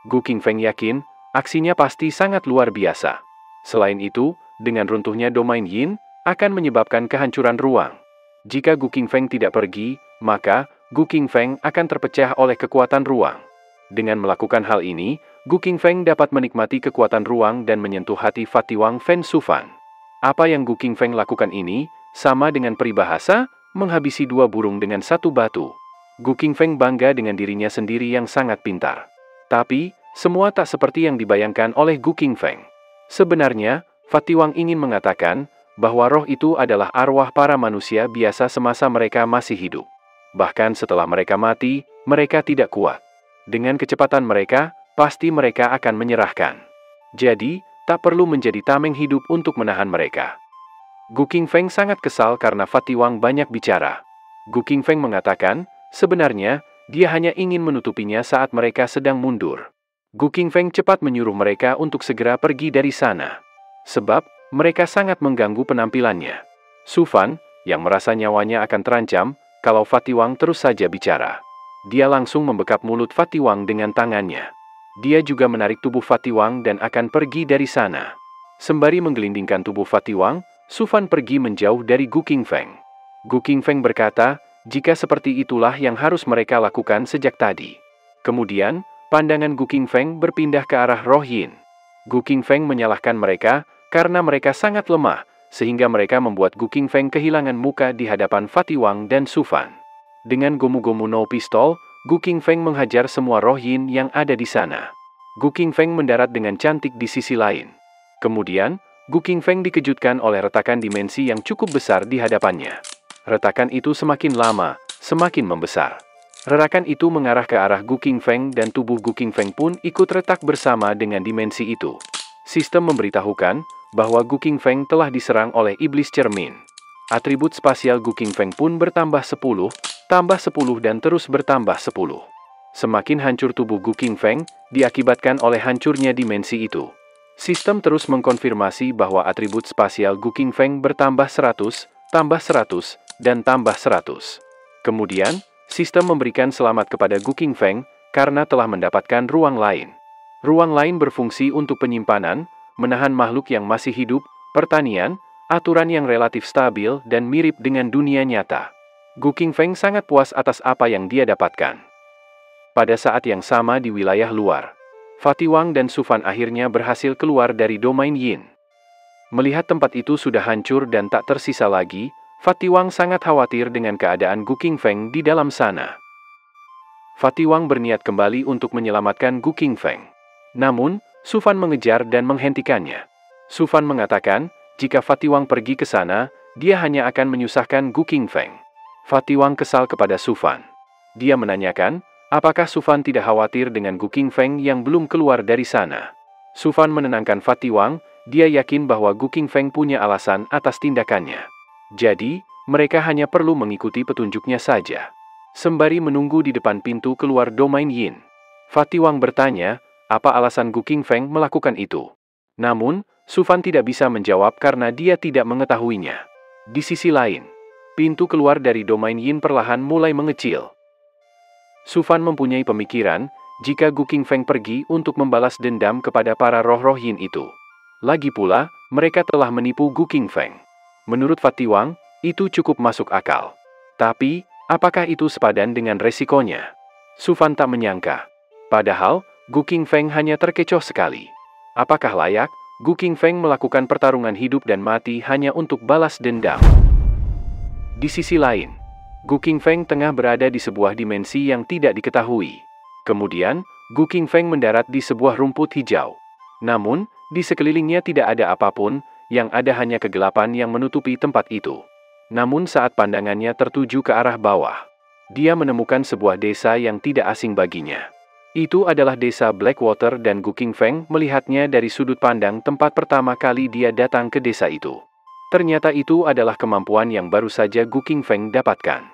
Speaker 1: Gu Qingfeng yakin, aksinya pasti sangat luar biasa. Selain itu, dengan runtuhnya domain Yin, akan menyebabkan kehancuran ruang. Jika Gu Qingfeng tidak pergi, maka Gu Qingfeng akan terpecah oleh kekuatan ruang. Dengan melakukan hal ini, Gu Qingfeng dapat menikmati kekuatan ruang dan menyentuh hati Fatiwang Fen Su Fan. Apa yang Gu Qingfeng lakukan ini, sama dengan peribahasa, menghabisi dua burung dengan satu batu. Gu Qingfeng bangga dengan dirinya sendiri yang sangat pintar. Tapi, semua tak seperti yang dibayangkan oleh Gu Qingfeng. Sebenarnya, Fatiwang ingin mengatakan bahwa roh itu adalah arwah para manusia biasa semasa mereka masih hidup. Bahkan setelah mereka mati, mereka tidak kuat. Dengan kecepatan mereka, pasti mereka akan menyerahkan. Jadi, tak perlu menjadi tameng hidup untuk menahan mereka. Gu Qingfeng sangat kesal karena Fatiwang banyak bicara. Gu Qingfeng mengatakan, sebenarnya, dia hanya ingin menutupinya saat mereka sedang mundur. Gu Qingfeng cepat menyuruh mereka untuk segera pergi dari sana. Sebab, mereka sangat mengganggu penampilannya. Su Fan, yang merasa nyawanya akan terancam, kalau Fatiwang terus saja bicara. Dia langsung membekap mulut Fatiwang dengan tangannya. Dia juga menarik tubuh Fatiwang dan akan pergi dari sana. Sembari menggelindingkan tubuh Fatiwang, Su Fan pergi menjauh dari Gu Qingfeng. Gu Qingfeng berkata, jika seperti itulah yang harus mereka lakukan sejak tadi. Kemudian, pandangan Gu Qingfeng berpindah ke arah roh Yin. Gu Qingfeng menyalahkan mereka, karena mereka sangat lemah, sehingga mereka membuat Gu Qingfeng kehilangan muka di hadapan Fatiwang dan Su Fan. Dengan Gomu-Gomu no Pistol, Gu Qingfeng menghajar semua roh Yin yang ada di sana. Gu Qingfeng mendarat dengan cantik di sisi lain. Kemudian, Gu Qingfeng dikejutkan oleh retakan dimensi yang cukup besar di hadapannya. Retakan itu semakin lama, semakin membesar. Retakan itu mengarah ke arah Gu Qingfeng dan tubuh Gu Qingfeng pun ikut retak bersama dengan dimensi itu. Sistem memberitahukan bahwa Gu Qingfeng telah diserang oleh iblis cermin. Atribut spasial Gu Qingfeng pun bertambah 10, tambah 10 dan terus bertambah 10. Semakin hancur tubuh Gu Qingfeng, diakibatkan oleh hancurnya dimensi itu. Sistem terus mengkonfirmasi bahwa atribut spasial Gu Qingfeng bertambah 100, tambah 100, dan tambah 100. Kemudian, sistem memberikan selamat kepada Gu Qingfeng karena telah mendapatkan ruang lain. Ruang lain berfungsi untuk penyimpanan, menahan makhluk yang masih hidup, pertanian, aturan yang relatif stabil dan mirip dengan dunia nyata. Gu Qingfeng sangat puas atas apa yang dia dapatkan. Pada saat yang sama di wilayah luar, Fatiwang dan Sufan akhirnya berhasil keluar dari domain Yin. Melihat tempat itu sudah hancur dan tak tersisa lagi, Fatiwang sangat khawatir dengan keadaan Gu Qingfeng di dalam sana. Fatiwang berniat kembali untuk menyelamatkan Gu Qingfeng. Namun, Sufan mengejar dan menghentikannya. Sufan mengatakan, jika Fatiwang pergi ke sana, dia hanya akan menyusahkan Gu Qingfeng. Fatiwang kesal kepada Sufan. Dia menanyakan, apakah Sufan tidak khawatir dengan Gu Qingfeng yang belum keluar dari sana. Sufan menenangkan Fatiwang, dia yakin bahwa Gu Qingfeng punya alasan atas tindakannya. Jadi, mereka hanya perlu mengikuti petunjuknya saja. Sembari menunggu di depan pintu keluar domain Yin, Fatiwang bertanya, apa alasan Gu Qingfeng melakukan itu? Namun, Sufan tidak bisa menjawab karena dia tidak mengetahuinya. Di sisi lain, pintu keluar dari domain Yin perlahan mulai mengecil. Sufan mempunyai pemikiran, jika Gu Qingfeng pergi untuk membalas dendam kepada para roh-roh Yin itu. Lagi pula, mereka telah menipu Gu Qingfeng. Menurut Fatiwang, itu cukup masuk akal. Tapi, apakah itu sepadan dengan resikonya? Sufan tak menyangka. Padahal, Gu Qingfeng hanya terkecoh sekali. Apakah layak Gu Qingfeng melakukan pertarungan hidup dan mati hanya untuk balas dendam? Di sisi lain, Gu Qingfeng tengah berada di sebuah dimensi yang tidak diketahui. Kemudian, Gu Qingfeng mendarat di sebuah rumput hijau. Namun, di sekelilingnya tidak ada apapun, yang ada hanya kegelapan yang menutupi tempat itu. Namun saat pandangannya tertuju ke arah bawah, dia menemukan sebuah desa yang tidak asing baginya. Itu adalah desa Blackwater dan Gu Qingfeng melihatnya dari sudut pandang tempat pertama kali dia datang ke desa itu. Ternyata itu adalah kemampuan yang baru saja Gu Qingfeng dapatkan.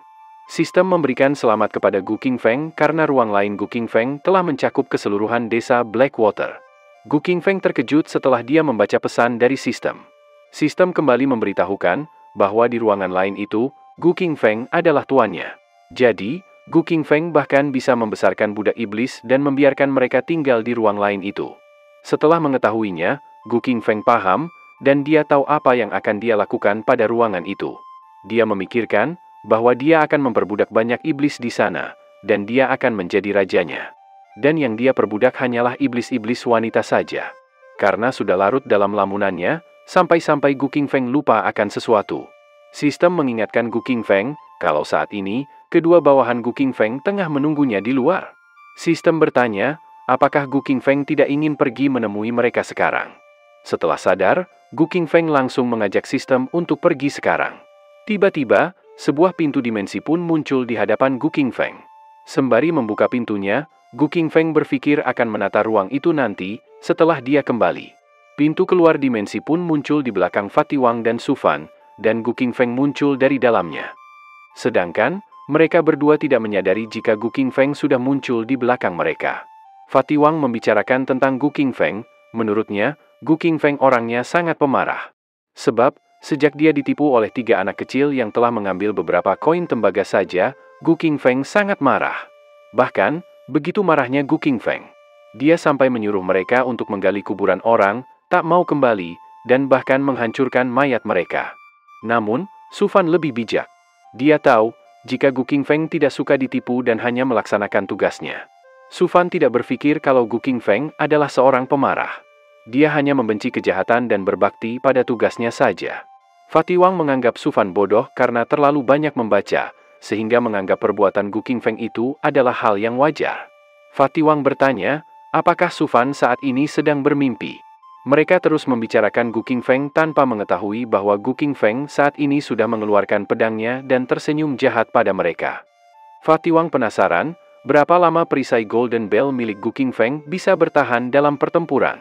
Speaker 1: Sistem memberikan selamat kepada Gu Qingfeng karena ruang lain Gu Qingfeng telah mencakup keseluruhan desa Blackwater. Gu Qingfeng terkejut setelah dia membaca pesan dari sistem. Sistem kembali memberitahukan bahwa di ruangan lain itu, Gu Qingfeng adalah tuannya. Jadi, Gu Qingfeng bahkan bisa membesarkan budak iblis dan membiarkan mereka tinggal di ruang lain itu. Setelah mengetahuinya, Gu Qingfeng paham, dan dia tahu apa yang akan dia lakukan pada ruangan itu. Dia memikirkan bahwa dia akan memperbudak banyak iblis di sana, dan dia akan menjadi rajanya. Dan yang dia perbudak hanyalah iblis-iblis wanita saja. Karena sudah larut dalam lamunannya, sampai-sampai Gu Qingfeng lupa akan sesuatu. Sistem mengingatkan Gu Qingfeng, kalau saat ini, kedua bawahan Gu Qingfeng tengah menunggunya di luar. Sistem bertanya, apakah Gu Qingfeng tidak ingin pergi menemui mereka sekarang? Setelah sadar, Gu Qingfeng langsung mengajak sistem untuk pergi sekarang. Tiba-tiba, sebuah pintu dimensi pun muncul di hadapan Gu Qingfeng. Sembari membuka pintunya, Gu Qingfeng berpikir akan menata ruang itu nanti, setelah dia kembali. Pintu keluar dimensi pun muncul di belakang Fatiwang dan Sufan, dan Gu Qingfeng muncul dari dalamnya. Sedangkan, mereka berdua tidak menyadari jika Gu Qingfeng sudah muncul di belakang mereka. Fatiwang membicarakan tentang Gu Qingfeng, menurutnya, Gu Qingfeng orangnya sangat pemarah. Sebab, sejak dia ditipu oleh 3 anak kecil yang telah mengambil beberapa koin tembaga saja, Gu Qingfeng sangat marah. Bahkan, begitu marahnya Gu Qingfeng, dia sampai menyuruh mereka untuk menggali kuburan orang, tak mau kembali, dan bahkan menghancurkan mayat mereka. Namun, Sufan lebih bijak. Dia tahu, jika Gu Qingfeng tidak suka ditipu dan hanya melaksanakan tugasnya. Sufan tidak berpikir kalau Gu Qingfeng adalah seorang pemarah. Dia hanya membenci kejahatan dan berbakti pada tugasnya saja. Fatiwang menganggap Sufan bodoh karena terlalu banyak membaca, sehingga menganggap perbuatan Gu Qingfeng itu adalah hal yang wajar. Fatiwang bertanya, apakah Sufan saat ini sedang bermimpi? Mereka terus membicarakan Gu Qingfeng tanpa mengetahui bahwa Gu Qingfeng saat ini sudah mengeluarkan pedangnya dan tersenyum jahat pada mereka. Fatiwang penasaran, berapa lama perisai Golden Bell milik Gu Qingfeng bisa bertahan dalam pertempuran.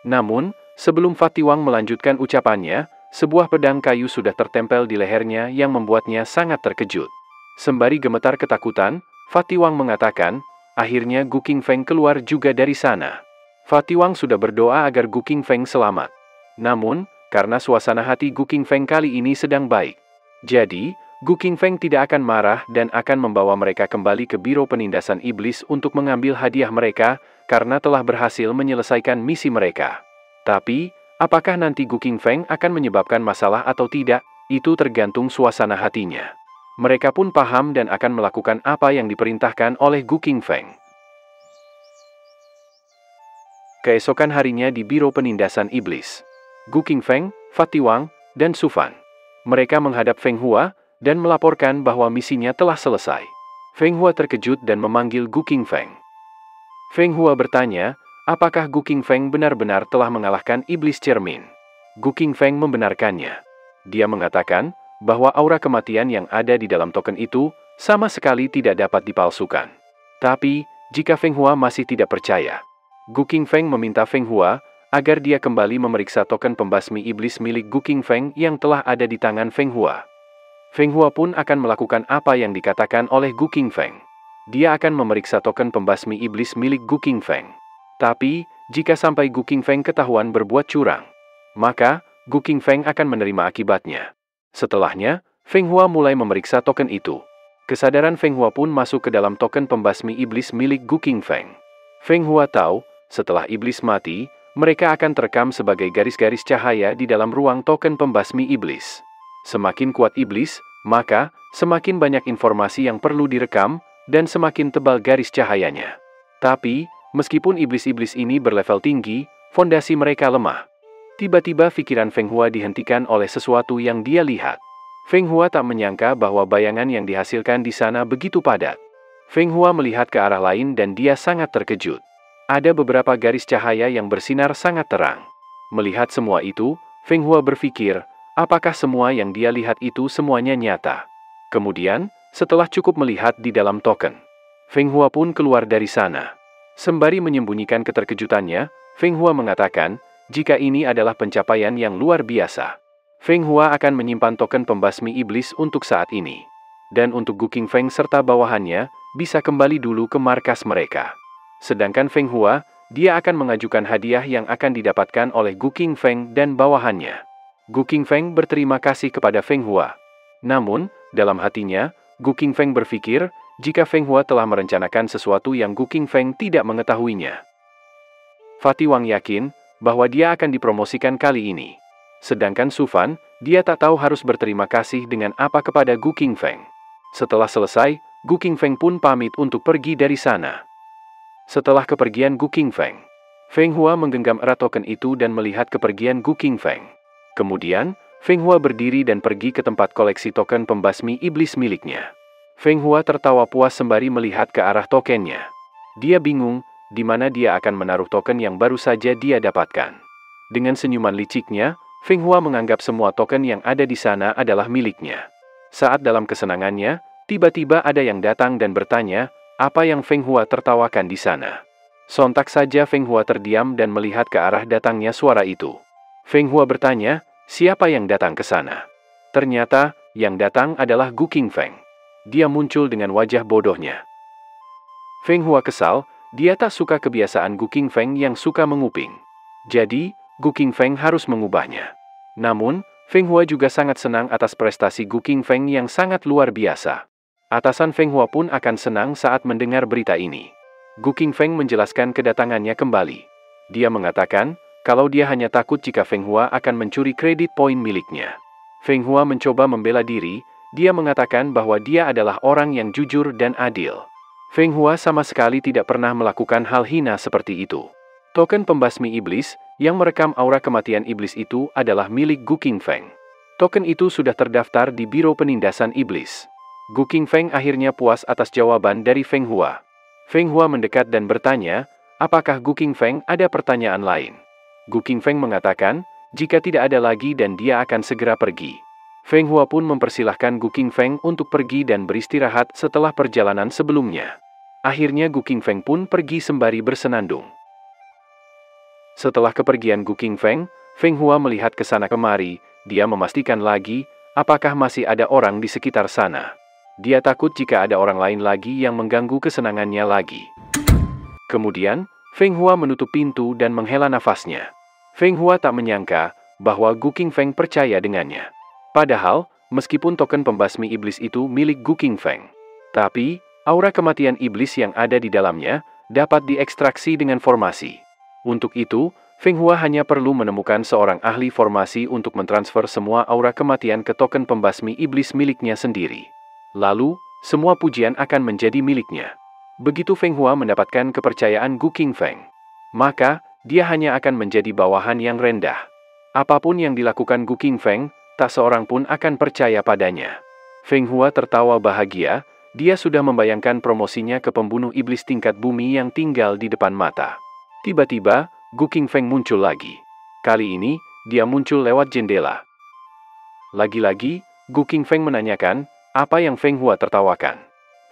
Speaker 1: Namun, sebelum Fatiwang melanjutkan ucapannya, sebuah pedang kayu sudah tertempel di lehernya yang membuatnya sangat terkejut. Sembari gemetar ketakutan, Fatiwang mengatakan, akhirnya Gu Qingfeng keluar juga dari sana. Fatiwang sudah berdoa agar Gu Qingfeng selamat. Namun, karena suasana hati Gu Qingfeng kali ini sedang baik. Jadi, Gu Qingfeng tidak akan marah dan akan membawa mereka kembali ke Biro Penindasan Iblis untuk mengambil hadiah mereka, karena telah berhasil menyelesaikan misi mereka. Tapi, Apakah nanti Gu Qingfeng akan menyebabkan masalah atau tidak, itu tergantung suasana hatinya. Mereka pun paham dan akan melakukan apa yang diperintahkan oleh Gu Qingfeng. Keesokan harinya di Biro Penindasan Iblis, Gu Qingfeng, Fatiwang, dan Sufan. Mereka menghadap Feng Hua dan melaporkan bahwa misinya telah selesai. Feng Hua terkejut dan memanggil Gu Qingfeng. Feng Hua bertanya, apakah Gu Qingfeng benar-benar telah mengalahkan Iblis Cermin? Gu Qingfeng membenarkannya. Dia mengatakan bahwa aura kematian yang ada di dalam token itu sama sekali tidak dapat dipalsukan. Tapi, jika Feng Hua masih tidak percaya, Gu Qingfeng meminta Feng Hua agar dia kembali memeriksa token pembasmi iblis milik Gu Qingfeng yang telah ada di tangan Feng Hua. Feng Hua pun akan melakukan apa yang dikatakan oleh Gu Qingfeng. Dia akan memeriksa token pembasmi iblis milik Gu Qingfeng. Tapi, jika sampai Gu Qingfeng ketahuan berbuat curang, maka Gu Qingfeng akan menerima akibatnya. Setelahnya, Feng Hua mulai memeriksa token itu. Kesadaran Feng Hua pun masuk ke dalam token pembasmi iblis milik Gu Qingfeng. Feng Hua tahu, setelah iblis mati, mereka akan terekam sebagai garis-garis cahaya di dalam ruang token pembasmi iblis. Semakin kuat iblis, maka semakin banyak informasi yang perlu direkam, dan semakin tebal garis cahayanya. Tapi, meskipun iblis-iblis ini berlevel tinggi, fondasi mereka lemah. Tiba-tiba pikiran Feng Hua dihentikan oleh sesuatu yang dia lihat. Feng Hua tak menyangka bahwa bayangan yang dihasilkan di sana begitu padat. Feng Hua melihat ke arah lain dan dia sangat terkejut. Ada beberapa garis cahaya yang bersinar sangat terang. Melihat semua itu, Feng Hua berpikir, apakah semua yang dia lihat itu semuanya nyata? Kemudian, setelah cukup melihat di dalam token, Feng Hua pun keluar dari sana. Sembari menyembunyikan keterkejutannya, Feng Hua mengatakan, jika ini adalah pencapaian yang luar biasa, Feng Hua akan menyimpan token pembasmi iblis untuk saat ini. Dan untuk Gu Qingfeng serta bawahannya, bisa kembali dulu ke markas mereka. Sedangkan Feng Hua, dia akan mengajukan hadiah yang akan didapatkan oleh Gu Qingfeng dan bawahannya. Gu Qingfeng berterima kasih kepada Feng Hua. Namun, dalam hatinya, Gu Qingfeng berpikir, jika Feng Hua telah merencanakan sesuatu yang Gu Qingfeng tidak mengetahuinya. Fatiwang yakin bahwa dia akan dipromosikan kali ini. Sedangkan Sufan, dia tak tahu harus berterima kasih dengan apa kepada Gu Qingfeng. Setelah selesai, Gu Qingfeng pun pamit untuk pergi dari sana. Setelah kepergian Gu Qingfeng, Feng Hua menggenggam erat token itu dan melihat kepergian Gu Qingfeng. Kemudian, Feng Hua berdiri dan pergi ke tempat koleksi token pembasmi iblis miliknya. Feng Hua tertawa puas sembari melihat ke arah tokennya. Dia bingung, di mana dia akan menaruh token yang baru saja dia dapatkan. Dengan senyuman liciknya, Feng Hua menganggap semua token yang ada di sana adalah miliknya. Saat dalam kesenangannya, tiba-tiba ada yang datang dan bertanya, apa yang Feng Hua tertawakan di sana. Sontak saja Feng Hua terdiam dan melihat ke arah datangnya suara itu. Feng Hua bertanya, siapa yang datang ke sana? Ternyata, yang datang adalah Gu Qingfeng. Dia muncul dengan wajah bodohnya. Feng Hua kesal, dia tak suka kebiasaan Gu Qingfeng yang suka menguping. Jadi, Gu Qingfeng harus mengubahnya. Namun, Feng Hua juga sangat senang atas prestasi Gu Qingfeng yang sangat luar biasa. Atasan Feng Hua pun akan senang saat mendengar berita ini. Gu Qingfeng menjelaskan kedatangannya kembali. Dia mengatakan, kalau dia hanya takut jika Feng Hua akan mencuri kredit poin miliknya. Feng Hua mencoba membela diri, dia mengatakan bahwa dia adalah orang yang jujur dan adil. Feng Hua sama sekali tidak pernah melakukan hal hina seperti itu. Token pembasmi iblis, yang merekam aura kematian iblis itu adalah milik Gu Qingfeng. Token itu sudah terdaftar di Biro Penindasan Iblis. Gu Qingfeng akhirnya puas atas jawaban dari Feng Hua. Feng Hua mendekat dan bertanya, apakah Gu Qingfeng ada pertanyaan lain? Gu Qingfeng mengatakan, jika tidak ada lagi dan dia akan segera pergi. Feng Hua pun mempersilahkan Gu Qingfeng untuk pergi dan beristirahat setelah perjalanan sebelumnya. Akhirnya Gu Qingfeng pun pergi sembari bersenandung. Setelah kepergian Gu Qingfeng, Feng Hua melihat ke sana kemari, dia memastikan lagi, apakah masih ada orang di sekitar sana. Dia takut jika ada orang lain lagi yang mengganggu kesenangannya lagi. Kemudian, Feng Hua menutup pintu dan menghela nafasnya. Feng Hua tak menyangka bahwa Gu Qingfeng percaya dengannya. Padahal, meskipun token pembasmi iblis itu milik Gu Qingfeng, tapi aura kematian iblis yang ada di dalamnya dapat diekstraksi dengan formasi. Untuk itu, Feng Hua hanya perlu menemukan seorang ahli formasi untuk mentransfer semua aura kematian ke token pembasmi iblis miliknya sendiri. Lalu, semua pujian akan menjadi miliknya. Begitu Feng Hua mendapatkan kepercayaan Gu Qingfeng, maka dia hanya akan menjadi bawahan yang rendah. Apapun yang dilakukan Gu Qingfeng, tak seorang pun akan percaya padanya. Feng Hua tertawa bahagia, dia sudah membayangkan promosinya ke pembunuh iblis tingkat bumi yang tinggal di depan mata. Tiba-tiba, Gu Qingfeng muncul lagi. Kali ini, dia muncul lewat jendela. Lagi-lagi, Gu Qingfeng menanyakan, apa yang Feng Hua tertawakan.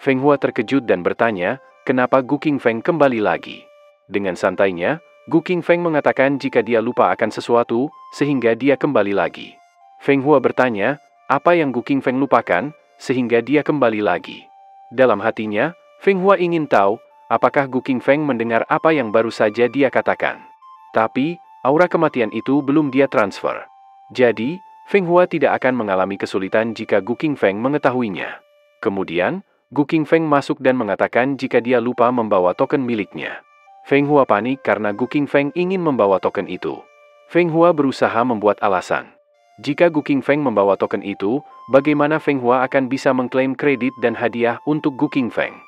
Speaker 1: Feng Hua terkejut dan bertanya, kenapa Gu Qingfeng kembali lagi. Dengan santainya, Gu Qingfeng mengatakan jika dia lupa akan sesuatu, sehingga dia kembali lagi. Feng Hua bertanya, apa yang Gu Qingfeng lupakan, sehingga dia kembali lagi. Dalam hatinya, Feng Hua ingin tahu, apakah Gu Qingfeng mendengar apa yang baru saja dia katakan. Tapi, aura kematian itu belum dia transfer. Jadi, Feng Hua tidak akan mengalami kesulitan jika Gu Qingfeng mengetahuinya. Kemudian, Gu Qingfeng masuk dan mengatakan jika dia lupa membawa token miliknya. Feng Hua panik karena Gu Qingfeng ingin membawa token itu. Feng Hua berusaha membuat alasan. Jika Gu Qingfeng membawa token itu, bagaimana Feng Hua akan bisa mengklaim kredit dan hadiah untuk Gu Qingfeng?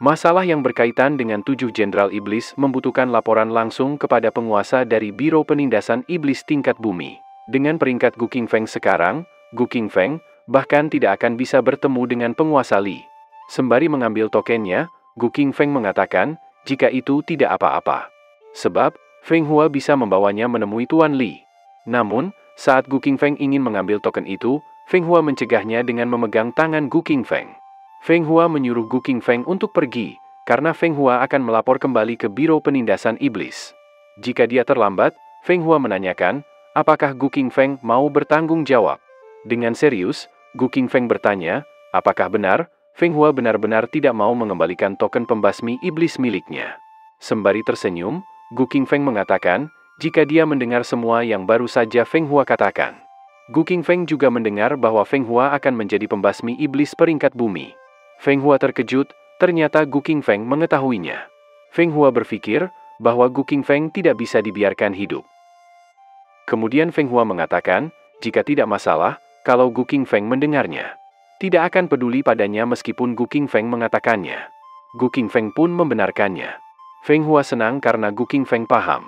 Speaker 1: Masalah yang berkaitan dengan 7 Jenderal Iblis membutuhkan laporan langsung kepada penguasa dari Biro Penindasan Iblis tingkat bumi. Dengan peringkat Gu Qingfeng sekarang, Gu Qingfeng bahkan tidak akan bisa bertemu dengan penguasa Li. Sembari mengambil tokennya, Gu Qingfeng mengatakan, jika itu tidak apa-apa. Sebab, Feng Hua bisa membawanya menemui Tuan Li. Namun, saat Gu Qingfeng ingin mengambil token itu, Feng Hua mencegahnya dengan memegang tangan Gu Qingfeng. Feng Hua menyuruh Gu Qingfeng untuk pergi, karena Feng Hua akan melapor kembali ke Biro Penindasan Iblis. Jika dia terlambat, Feng Hua menanyakan, apakah Gu Qingfeng mau bertanggung jawab? Dengan serius, Gu Qingfeng bertanya, apakah benar, Feng Hua benar-benar tidak mau mengembalikan token pembasmi iblis miliknya? Sembari tersenyum, Gu Qingfeng mengatakan, jika dia mendengar semua yang baru saja Feng Hua katakan. Gu Qingfeng juga mendengar bahwa Feng Hua akan menjadi pembasmi iblis peringkat bumi. Feng Hua terkejut, ternyata Gu Qingfeng mengetahuinya. Feng Hua berpikir bahwa Gu Qingfeng tidak bisa dibiarkan hidup. Kemudian Feng Hua mengatakan, jika tidak masalah, kalau Gu Qingfeng mendengarnya. Tidak akan peduli padanya meskipun Gu Qingfeng mengatakannya. Gu Qingfeng pun membenarkannya. Feng Hua senang karena Gu Qingfeng paham.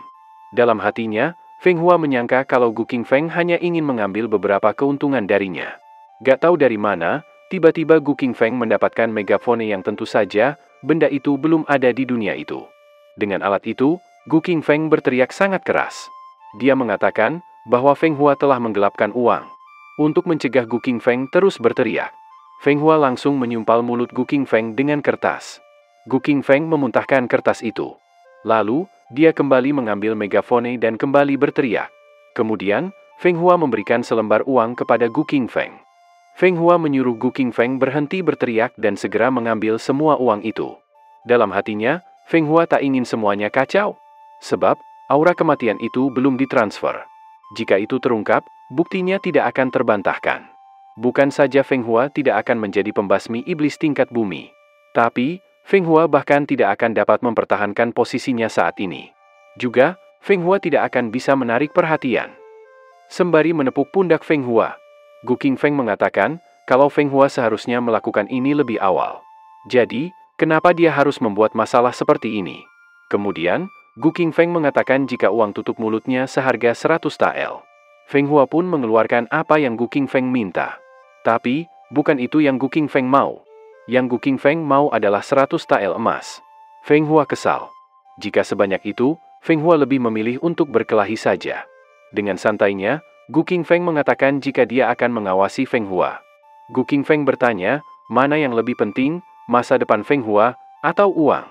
Speaker 1: Dalam hatinya, Feng Hua menyangka kalau Gu Qingfeng hanya ingin mengambil beberapa keuntungan darinya. Gak tahu dari mana, tiba-tiba Gu Qingfeng mendapatkan megafone yang tentu saja, benda itu belum ada di dunia itu. Dengan alat itu, Gu Qingfeng berteriak sangat keras. Dia mengatakan bahwa Feng Hua telah menggelapkan uang. Untuk mencegah Gu Qingfeng terus berteriak, Feng Hua langsung menyumpal mulut Gu Qingfeng dengan kertas. Gu Qingfeng memuntahkan kertas itu. Lalu, dia kembali mengambil megafone dan kembali berteriak. Kemudian, Feng Hua memberikan selembar uang kepada Gu Qingfeng. Feng Hua menyuruh Gu Qingfeng berhenti berteriak dan segera mengambil semua uang itu. Dalam hatinya, Feng Hua tak ingin semuanya kacau. Sebab, aura kematian itu belum ditransfer. Jika itu terungkap, buktinya tidak akan terbantahkan. Bukan saja Feng Hua tidak akan menjadi pembasmi iblis tingkat bumi. Tapi, Feng Hua bahkan tidak akan dapat mempertahankan posisinya saat ini. Juga, Feng Hua tidak akan bisa menarik perhatian. Sembari menepuk pundak Feng Hua, Gu Qingfeng mengatakan, kalau Feng Hua seharusnya melakukan ini lebih awal. Jadi, kenapa dia harus membuat masalah seperti ini? Kemudian, Gu Qingfeng mengatakan jika uang tutup mulutnya seharga 100 tael. Feng Hua pun mengeluarkan apa yang Gu Qingfeng minta. Tapi, bukan itu yang Gu Qingfeng mau. Yang Gu Qingfeng mau adalah 100 tael emas. Feng Hua kesal. Jika sebanyak itu, Feng Hua lebih memilih untuk berkelahi saja. Dengan santainya, Gu Qingfeng mengatakan jika dia akan mengawasi Feng Hua. Gu Qingfeng bertanya, mana yang lebih penting, masa depan Feng Hua, atau uang?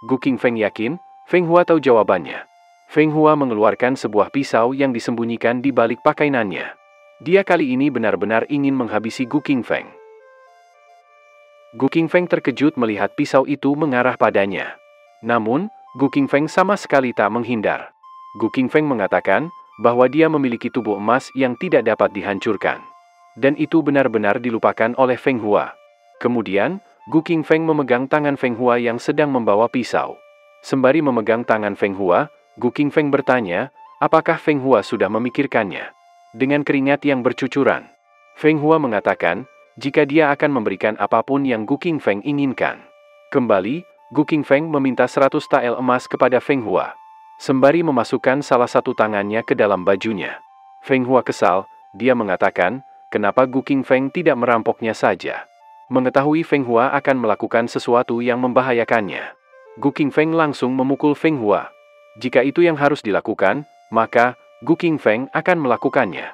Speaker 1: Gu Qingfeng yakin, Feng Hua tahu jawabannya. Feng Hua mengeluarkan sebuah pisau yang disembunyikan di balik pakaiannya. Dia kali ini benar-benar ingin menghabisi Gu Qingfeng. Gu Qingfeng terkejut melihat pisau itu mengarah padanya. Namun, Gu Qingfeng sama sekali tak menghindar. Gu Qingfeng mengatakan bahwa dia memiliki tubuh emas yang tidak dapat dihancurkan. Dan itu benar-benar dilupakan oleh Feng Hua. Kemudian, Gu Qingfeng memegang tangan Feng Hua yang sedang membawa pisau. Sembari memegang tangan Feng Hua, Gu Qingfeng bertanya, apakah Feng Hua sudah memikirkannya? Dengan keringat yang bercucuran, Feng Hua mengatakan, jika dia akan memberikan apapun yang Gu Qingfeng inginkan. Kembali, Gu Qingfeng meminta 100 tael emas kepada Feng Hua, sembari memasukkan salah satu tangannya ke dalam bajunya. Feng Hua kesal, dia mengatakan, kenapa Gu Qingfeng tidak merampoknya saja? Mengetahui Feng Hua akan melakukan sesuatu yang membahayakannya, Gu Qingfeng langsung memukul Feng Hua. Jika itu yang harus dilakukan, maka Gu Qingfeng akan melakukannya.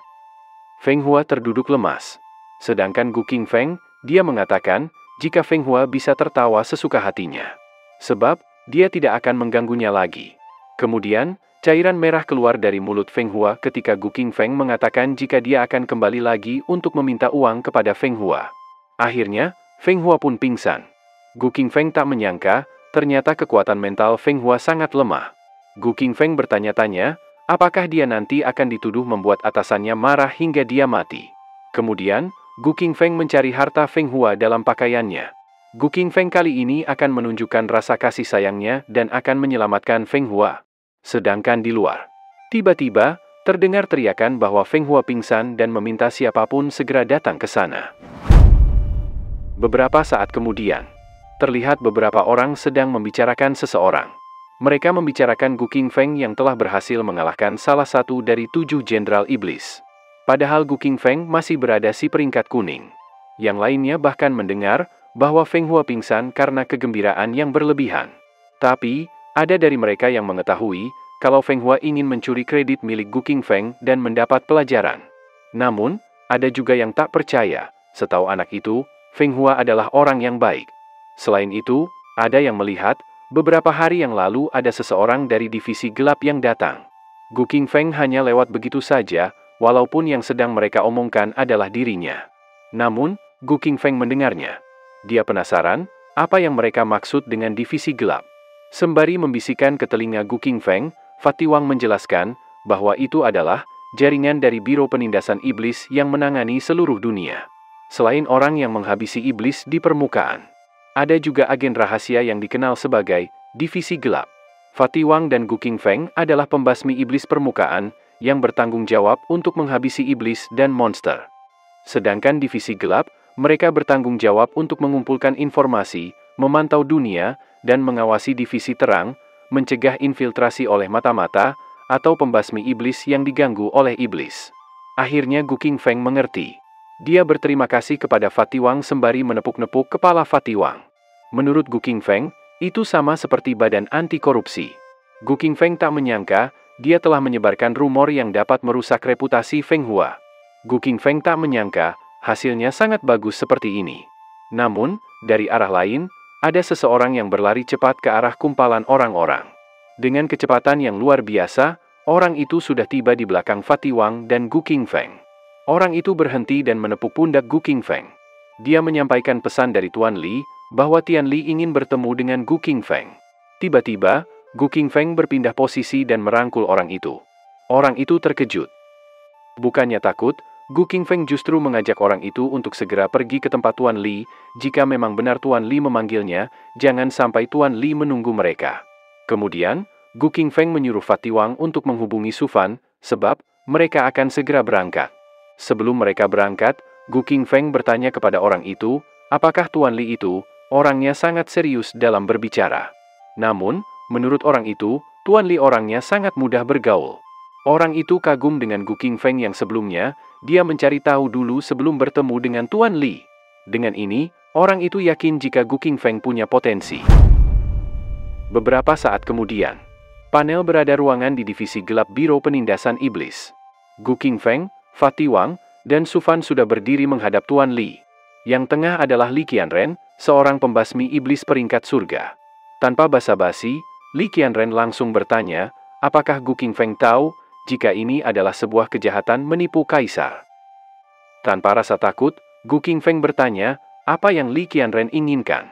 Speaker 1: Feng Hua terduduk lemas. Sedangkan Gu Qingfeng, dia mengatakan, jika Feng Hua bisa tertawa sesuka hatinya. Sebab, dia tidak akan mengganggunya lagi. Kemudian, cairan merah keluar dari mulut Feng Hua ketika Gu Qingfeng mengatakan jika dia akan kembali lagi untuk meminta uang kepada Feng Hua. Akhirnya, Feng Hua pun pingsan. Gu Qingfeng tak menyangka, ternyata kekuatan mental Feng Hua sangat lemah. Gu Qingfeng bertanya-tanya, apakah dia nanti akan dituduh membuat atasannya marah hingga dia mati. Kemudian, Gu Qingfeng mencari harta Feng Hua dalam pakaiannya. Gu Qingfeng kali ini akan menunjukkan rasa kasih sayangnya dan akan menyelamatkan Feng Hua. Sedangkan di luar, tiba-tiba, terdengar teriakan bahwa Feng Hua pingsan dan meminta siapapun segera datang ke sana. Beberapa saat kemudian, terlihat beberapa orang sedang membicarakan seseorang. Mereka membicarakan Gu Qingfeng yang telah berhasil mengalahkan salah satu dari 7 jenderal iblis. Padahal Gu Qingfeng masih berada di peringkat kuning. Yang lainnya bahkan mendengar bahwa Feng Hua pingsan karena kegembiraan yang berlebihan. Tapi, ada dari mereka yang mengetahui kalau Feng Hua ingin mencuri kredit milik Gu Qingfeng dan mendapat pelajaran. Namun, ada juga yang tak percaya. Setahu anak itu, Feng Hua adalah orang yang baik. Selain itu, ada yang melihat, beberapa hari yang lalu ada seseorang dari divisi gelap yang datang. Gu Qingfeng hanya lewat begitu saja, walaupun yang sedang mereka omongkan adalah dirinya. Namun, Gu Qingfeng mendengarnya. Dia penasaran, apa yang mereka maksud dengan divisi gelap. Sembari membisikkan ke telinga Gu Qingfeng, Fatiwang menjelaskan bahwa itu adalah jaringan dari Biro Penindasan Iblis yang menangani seluruh dunia. Selain orang yang menghabisi iblis di permukaan, ada juga agen rahasia yang dikenal sebagai divisi gelap. Fatiwang dan Gu Qingfeng adalah pembasmi iblis permukaan yang bertanggung jawab untuk menghabisi iblis dan monster. Sedangkan divisi gelap, mereka bertanggung jawab untuk mengumpulkan informasi, memantau dunia, dan mengawasi divisi terang, mencegah infiltrasi oleh mata-mata, atau pembasmi iblis yang diganggu oleh iblis. Akhirnya Gu Qingfeng mengerti. Dia berterima kasih kepada Fatiwang sembari menepuk-nepuk kepala Fatiwang. Menurut Gu Qingfeng, itu sama seperti badan anti korupsi. Gu Qingfeng tak menyangka, dia telah menyebarkan rumor yang dapat merusak reputasi Feng Hua. Gu Qingfeng tak menyangka, hasilnya sangat bagus seperti ini. Namun, dari arah lain, ada seseorang yang berlari cepat ke arah kumpalan orang-orang. Dengan kecepatan yang luar biasa, orang itu sudah tiba di belakang Fatiwang dan Gu Qingfeng. Orang itu berhenti dan menepuk pundak Gu Qingfeng. Dia menyampaikan pesan dari Tuan Li, bahwa Tian Li ingin bertemu dengan Gu Qingfeng. Tiba-tiba, Gu Qingfeng berpindah posisi dan merangkul orang itu. Orang itu terkejut. Bukannya takut, Gu Qingfeng justru mengajak orang itu untuk segera pergi ke tempat Tuan Li. Jika memang benar Tuan Li memanggilnya, jangan sampai Tuan Li menunggu mereka. Kemudian, Gu Qingfeng menyuruh Fatiwang untuk menghubungi Sufan, sebab mereka akan segera berangkat. Sebelum mereka berangkat, Gu Qingfeng bertanya kepada orang itu, apakah Tuan Li itu, orangnya sangat serius dalam berbicara. Namun, menurut orang itu, Tuan Li orangnya sangat mudah bergaul. Orang itu kagum dengan Gu Qingfeng yang sebelumnya, dia mencari tahu dulu sebelum bertemu dengan Tuan Li. Dengan ini, orang itu yakin jika Gu Qingfeng punya potensi. Beberapa saat kemudian, panel berada ruangan di divisi gelap Biro Penindasan Iblis. Gu Qingfeng, Fatiwang, dan Sufan sudah berdiri menghadap Tuan Li. Yang tengah adalah Li Qianren, seorang pembasmi iblis peringkat surga. Tanpa basa-basi, Li Qianren langsung bertanya, apakah Gu Qingfeng tahu jika ini adalah sebuah kejahatan menipu kaisar? Tanpa rasa takut, Gu Qingfeng bertanya, apa yang Li Qianren inginkan?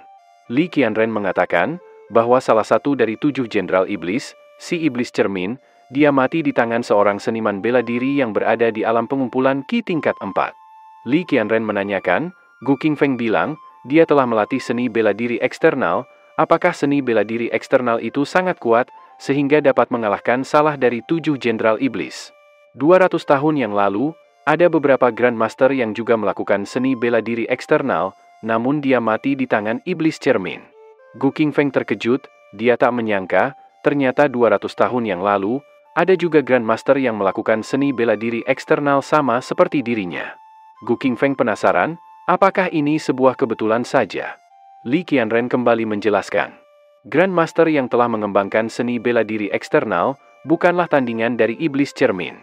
Speaker 1: Li Qianren mengatakan bahwa salah satu dari 7 jenderal iblis, si iblis cermin, dia mati di tangan seorang seniman bela diri yang berada di alam pengumpulan Qi tingkat 4. Li Qianren menanyakan, Gu Qingfeng bilang, dia telah melatih seni bela diri eksternal, apakah seni bela diri eksternal itu sangat kuat, sehingga dapat mengalahkan salah dari 7 jenderal iblis. 200 tahun yang lalu, ada beberapa Grandmaster yang juga melakukan seni bela diri eksternal, namun dia mati di tangan iblis cermin. Gu Qingfeng terkejut, dia tak menyangka, ternyata 200 tahun yang lalu, ada juga Grandmaster yang melakukan seni bela diri eksternal sama seperti dirinya. Gu Qingfeng penasaran, apakah ini sebuah kebetulan saja? Li Qianren kembali menjelaskan. Grandmaster yang telah mengembangkan seni bela diri eksternal, bukanlah tandingan dari iblis cermin.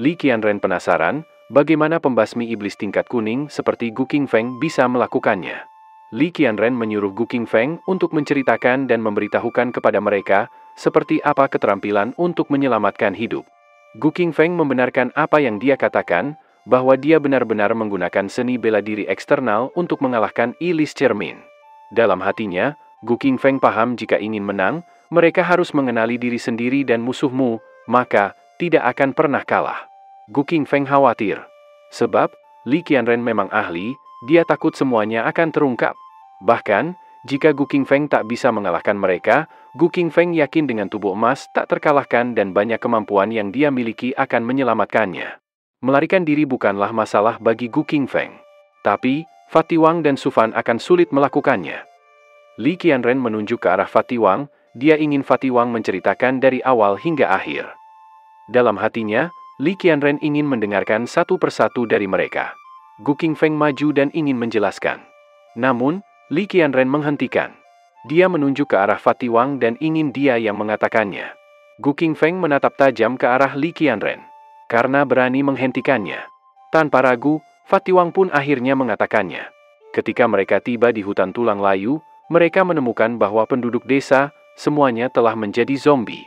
Speaker 1: Li Qianren penasaran, bagaimana pembasmi iblis tingkat kuning seperti Gu Qingfeng bisa melakukannya. Li Qianren menyuruh Gu Qingfeng untuk menceritakan dan memberitahukan kepada mereka, seperti apa keterampilan untuk menyelamatkan hidup. Gu Qingfeng membenarkan apa yang dia katakan, bahwa dia benar-benar menggunakan seni bela diri eksternal untuk mengalahkan iblis cermin. Dalam hatinya, Gu Qingfeng paham jika ingin menang, mereka harus mengenali diri sendiri dan musuhmu, maka tidak akan pernah kalah. Gu Qingfeng khawatir. Sebab, Li Qianren memang ahli, dia takut semuanya akan terungkap. Bahkan, jika Gu Qingfeng tak bisa mengalahkan mereka, Gu Qingfeng yakin dengan tubuh emas tak terkalahkan dan banyak kemampuan yang dia miliki akan menyelamatkannya. Melarikan diri bukanlah masalah bagi Gu Qingfeng. Tapi, Fatiwang dan Sufan akan sulit melakukannya. Li Qianren menunjuk ke arah Fatiwang, dia ingin Fatiwang menceritakan dari awal hingga akhir. Dalam hatinya, Li Qianren ingin mendengarkan satu persatu dari mereka. Gu Qingfeng maju dan ingin menjelaskan. Namun, Li Qianren menghentikan. Dia menunjuk ke arah Fatiwang dan ingin dia yang mengatakannya. Gu Qingfeng menatap tajam ke arah Li Qianren. Karena berani menghentikannya. Tanpa ragu, Fatiwang pun akhirnya mengatakannya. Ketika mereka tiba di hutan tulang layu, mereka menemukan bahwa penduduk desa, semuanya telah menjadi zombie.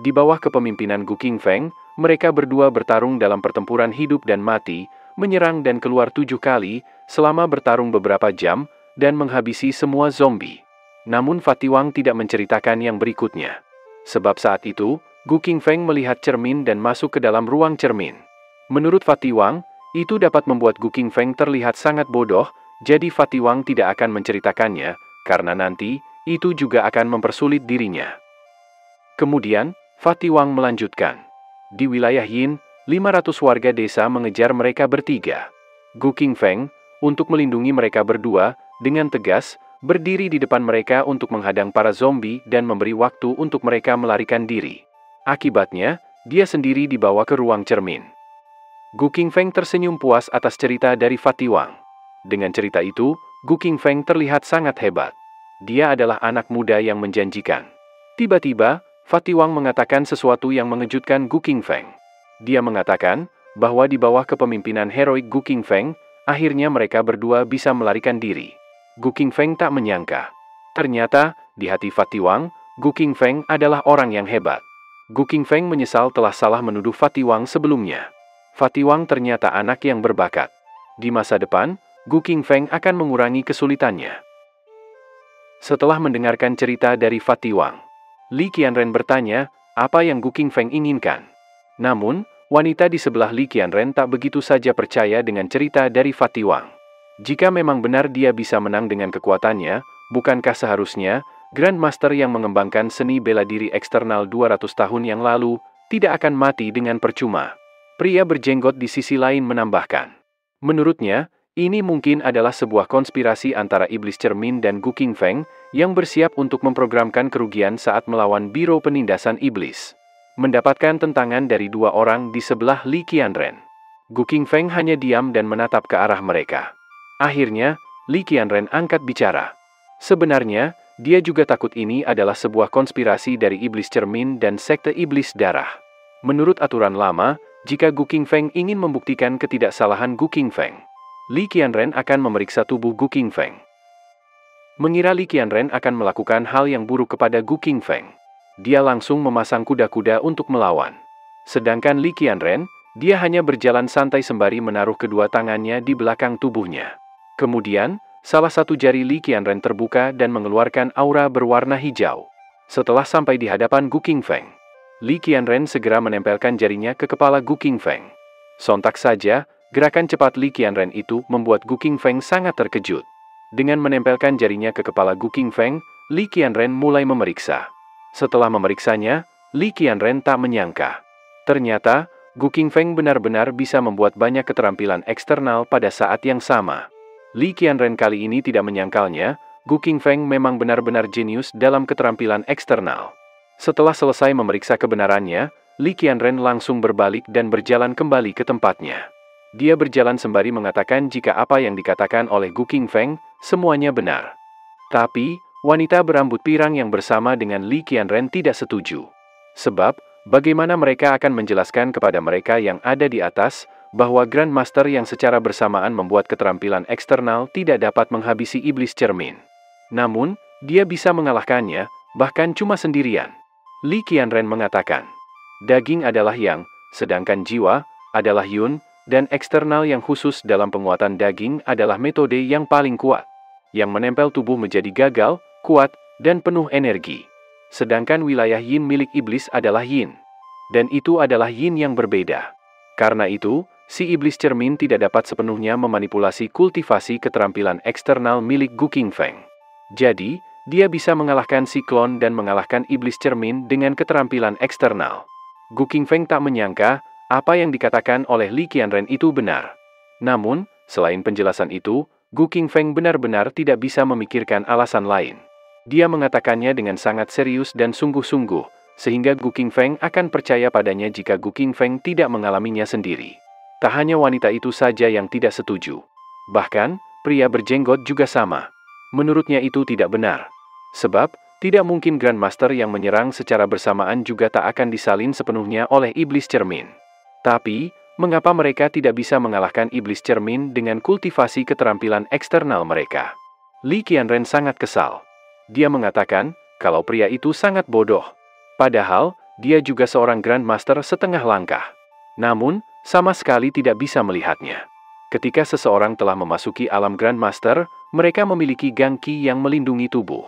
Speaker 1: Di bawah kepemimpinan Gu Qingfeng, mereka berdua bertarung dalam pertempuran hidup dan mati, menyerang dan keluar 7 kali, selama bertarung beberapa jam, dan menghabisi semua zombie. Namun Fatiwang tidak menceritakan yang berikutnya. Sebab saat itu, Gu Qingfeng melihat cermin dan masuk ke dalam ruang cermin. Menurut Fatiwang, itu dapat membuat Gu Qingfeng terlihat sangat bodoh, jadi Fatiwang tidak akan menceritakannya, karena nanti, itu juga akan mempersulit dirinya. Kemudian, Fatiwang melanjutkan. Di wilayah Yin, 500 warga desa mengejar mereka bertiga. Gu Qingfeng, untuk melindungi mereka berdua, dengan tegas, berdiri di depan mereka untuk menghadang para zombie dan memberi waktu untuk mereka melarikan diri. Akibatnya, dia sendiri dibawa ke ruang cermin. Gu Qingfeng tersenyum puas atas cerita dari Fatiwang. Dengan cerita itu, Gu Qingfeng terlihat sangat hebat. Dia adalah anak muda yang menjanjikan. Tiba-tiba, Fatiwang mengatakan sesuatu yang mengejutkan Gu Qingfeng. Dia mengatakan bahwa di bawah kepemimpinan heroik Gu Qingfeng, akhirnya mereka berdua bisa melarikan diri. Gu Qingfeng tak menyangka. Ternyata, di hati Fatiwang, Gu Qingfeng adalah orang yang hebat. Gu Qingfeng menyesal telah salah menuduh Fatiwang sebelumnya. Fatiwang ternyata anak yang berbakat. Di masa depan, Gu Qingfeng akan mengurangi kesulitannya. Setelah mendengarkan cerita dari Fatiwang, Li Qianren bertanya, apa yang Gu Qingfeng inginkan. Namun, wanita di sebelah Li Qianren tak begitu saja percaya dengan cerita dari Fatiwang. Jika memang benar dia bisa menang dengan kekuatannya, bukankah seharusnya, Grandmaster yang mengembangkan seni bela diri eksternal 200 tahun yang lalu, tidak akan mati dengan percuma. Pria berjenggot di sisi lain menambahkan. Menurutnya, ini mungkin adalah sebuah konspirasi antara iblis cermin dan Gu Qingfeng, yang bersiap untuk memprogramkan kerugian saat melawan Biro Penindasan Iblis. Mendapatkan tentangan dari 2 orang di sebelah Li Qianren. Gu Qingfeng hanya diam dan menatap ke arah mereka. Akhirnya, Li Qianren angkat bicara. Sebenarnya, dia juga takut ini adalah sebuah konspirasi dari iblis cermin dan sekte iblis darah. Menurut aturan lama, jika Gu Qingfeng ingin membuktikan ketidaksalahan Gu Qingfeng, Li Qianren akan memeriksa tubuh Gu Qingfeng. Mengira Li Qianren akan melakukan hal yang buruk kepada Gu Qingfeng, dia langsung memasang kuda-kuda untuk melawan. Sedangkan Li Qianren, dia hanya berjalan santai sembari menaruh kedua tangannya di belakang tubuhnya. Kemudian, salah satu jari Li Qianren terbuka dan mengeluarkan aura berwarna hijau. Setelah sampai di hadapan Gu Qingfeng, Li Qianren segera menempelkan jarinya ke kepala Gu Qingfeng. Sontak saja, gerakan cepat Li Qianren itu membuat Gu Qingfeng sangat terkejut. Dengan menempelkan jarinya ke kepala Gu Qingfeng, Li Qianren mulai memeriksa. Setelah memeriksanya, Li Qianren tak menyangka. Ternyata, Gu Qingfeng benar-benar bisa membuat banyak keterampilan eksternal pada saat yang sama. Li Qianren kali ini tidak menyangkalnya, Gu Qingfeng memang benar-benar jenius dalam keterampilan eksternal. Setelah selesai memeriksa kebenarannya, Li Qianren langsung berbalik dan berjalan kembali ke tempatnya. Dia berjalan sembari mengatakan jika apa yang dikatakan oleh Gu Qingfeng, semuanya benar. Tapi, wanita berambut pirang yang bersama dengan Li Qianren tidak setuju. Sebab, bagaimana mereka akan menjelaskan kepada mereka yang ada di atas, bahwa Grandmaster yang secara bersamaan membuat keterampilan eksternal tidak dapat menghabisi iblis cermin. Namun, dia bisa mengalahkannya, bahkan cuma sendirian. Li Qianren mengatakan, daging adalah yang, sedangkan jiwa adalah yun, dan eksternal yang khusus dalam penguatan daging adalah metode yang paling kuat, yang menempel tubuh menjadi gagal, kuat, dan penuh energi. Sedangkan wilayah yin milik iblis adalah yin. Dan itu adalah yin yang berbeda. Karena itu, si iblis cermin tidak dapat sepenuhnya memanipulasi kultivasi keterampilan eksternal milik Gu Qingfeng. Jadi, dia bisa mengalahkan si klon dan mengalahkan iblis cermin dengan keterampilan eksternal. Gu Qingfeng tak menyangka, apa yang dikatakan oleh Li Qianren itu benar. Namun, selain penjelasan itu, Gu Qingfeng benar-benar tidak bisa memikirkan alasan lain. Dia mengatakannya dengan sangat serius dan sungguh-sungguh, sehingga Gu Qingfeng akan percaya padanya jika Gu Qingfeng tidak mengalaminya sendiri. Tak hanya wanita itu saja yang tidak setuju. Bahkan, pria berjenggot juga sama. Menurutnya itu tidak benar. Sebab, tidak mungkin Grandmaster yang menyerang secara bersamaan juga tak akan disalin sepenuhnya oleh iblis cermin. Tapi, mengapa mereka tidak bisa mengalahkan iblis cermin dengan kultivasi keterampilan eksternal mereka? Li Qianren sangat kesal. Dia mengatakan, kalau pria itu sangat bodoh. Padahal, dia juga seorang Grandmaster setengah langkah. Namun, sama sekali tidak bisa melihatnya. Ketika seseorang telah memasuki alam Grandmaster, mereka memiliki gangki yang melindungi tubuh.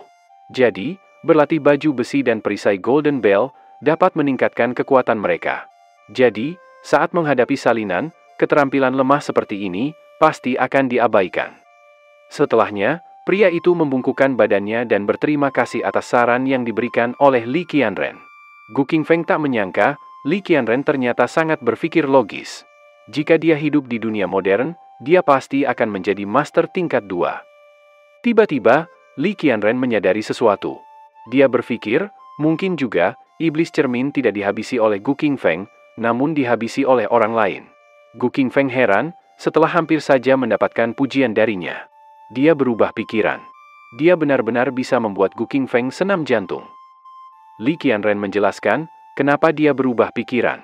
Speaker 1: Jadi, berlatih baju besi dan perisai Golden Bell dapat meningkatkan kekuatan mereka. Jadi, saat menghadapi salinan, keterampilan lemah seperti ini pasti akan diabaikan. Setelahnya, pria itu membungkukkan badannya dan berterima kasih atas saran yang diberikan oleh Li Qianren. Gu Qingfeng tak menyangka, Li Qianren ternyata sangat berpikir logis. Jika dia hidup di dunia modern, dia pasti akan menjadi master tingkat 2. Tiba-tiba, Li Qianren menyadari sesuatu. Dia berpikir, mungkin juga, iblis cermin tidak dihabisi oleh Gu Qingfeng, namun dihabisi oleh orang lain. Gu Qingfeng heran, setelah hampir saja mendapatkan pujian darinya. Dia berubah pikiran. Dia benar-benar bisa membuat Gu Qingfeng senam jantung. Li Qianren menjelaskan, kenapa dia berubah pikiran.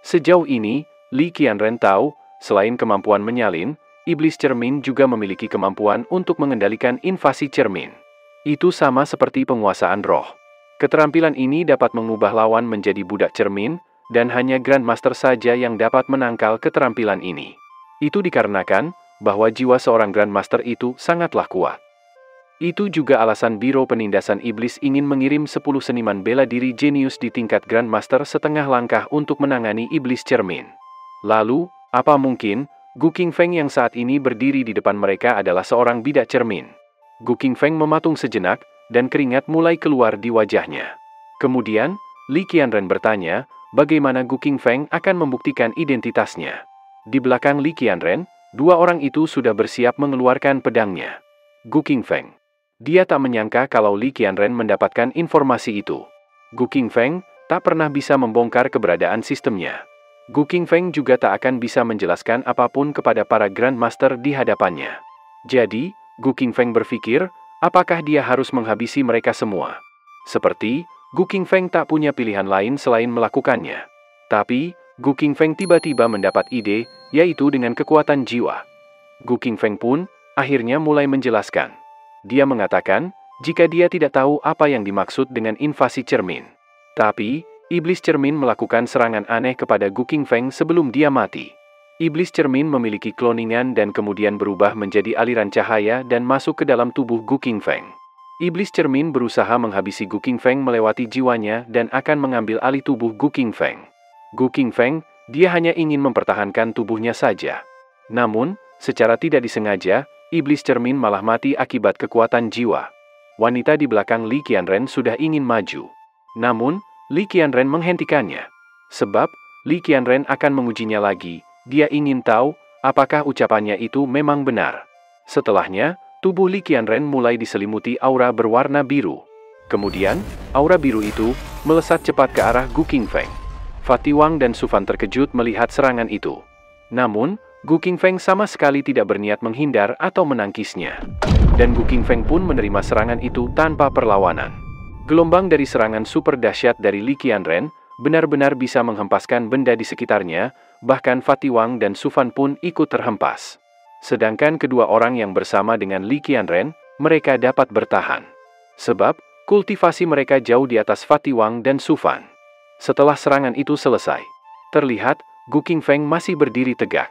Speaker 1: Sejauh ini, Li Qianren tahu, selain kemampuan menyalin, iblis cermin juga memiliki kemampuan untuk mengendalikan invasi cermin. Itu sama seperti penguasaan roh. Keterampilan ini dapat mengubah lawan menjadi budak cermin, dan hanya Grandmaster saja yang dapat menangkal keterampilan ini. Itu dikarenakan, bahwa jiwa seorang Grandmaster itu sangatlah kuat. Itu juga alasan Biro Penindasan Iblis ingin mengirim 10 seniman bela diri jenius di tingkat Grandmaster setengah langkah untuk menangani iblis cermin. Lalu, apa mungkin, Gu Qingfeng yang saat ini berdiri di depan mereka adalah seorang bidak cermin? Gu Qingfeng mematung sejenak, dan keringat mulai keluar di wajahnya. Kemudian, Li Qianren bertanya, bagaimana Gu Qingfeng akan membuktikan identitasnya. Di belakang Li Qianren, 2 orang itu sudah bersiap mengeluarkan pedangnya. Gu Qingfeng. Dia tak menyangka kalau Li Qianren mendapatkan informasi itu. Gu Qingfeng tak pernah bisa membongkar keberadaan sistemnya. Gu Qingfeng juga tak akan bisa menjelaskan apapun kepada para Grandmaster di hadapannya. Jadi, Gu Qingfeng berpikir, apakah dia harus menghabisi mereka semua? Seperti, Gu Qingfeng tak punya pilihan lain selain melakukannya. Tapi, Gu Qingfeng tiba-tiba mendapat ide, yaitu dengan kekuatan jiwa. Gu Qingfeng pun, akhirnya mulai menjelaskan. Dia mengatakan, jika dia tidak tahu apa yang dimaksud dengan invasi cermin. Tapi, iblis cermin melakukan serangan aneh kepada Gu Qingfeng sebelum dia mati. Iblis cermin memiliki kloningan dan kemudian berubah menjadi aliran cahaya dan masuk ke dalam tubuh Gu Qingfeng. Iblis cermin berusaha menghabisi Gu Qingfeng melewati jiwanya dan akan mengambil alih tubuh Gu Qingfeng. Gu Qingfeng, dia hanya ingin mempertahankan tubuhnya saja. Namun, secara tidak disengaja, iblis cermin malah mati akibat kekuatan jiwa. Wanita di belakang Li Qianren sudah ingin maju. Namun, Li Qianren menghentikannya. Sebab, Li Qianren akan mengujinya lagi. Dia ingin tahu, apakah ucapannya itu memang benar. Setelahnya, tubuh Li Qianren mulai diselimuti aura berwarna biru. Kemudian, aura biru itu melesat cepat ke arah Gu Qingfeng. Fatiwang dan Sufan terkejut melihat serangan itu. Namun, Gu Qingfeng sama sekali tidak berniat menghindar atau menangkisnya. Dan Gu Qingfeng pun menerima serangan itu tanpa perlawanan. Gelombang dari serangan super dahsyat dari Li Qianren benar-benar bisa menghempaskan benda di sekitarnya, bahkan Fatiwang dan Sufan pun ikut terhempas. Sedangkan kedua orang yang bersama dengan Li Qianren, mereka dapat bertahan. Sebab, kultivasi mereka jauh di atas Fatiwang dan Sufan. Setelah serangan itu selesai, terlihat Gu Qingfeng masih berdiri tegak.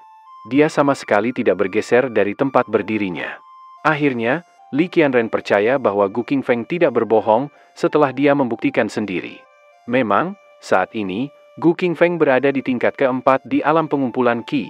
Speaker 1: Dia sama sekali tidak bergeser dari tempat berdirinya. Akhirnya, Li Qianren percaya bahwa Gu Qingfeng tidak berbohong setelah dia membuktikan sendiri. Memang, saat ini, Gu Qingfeng berada di tingkat keempat di alam pengumpulan Qi.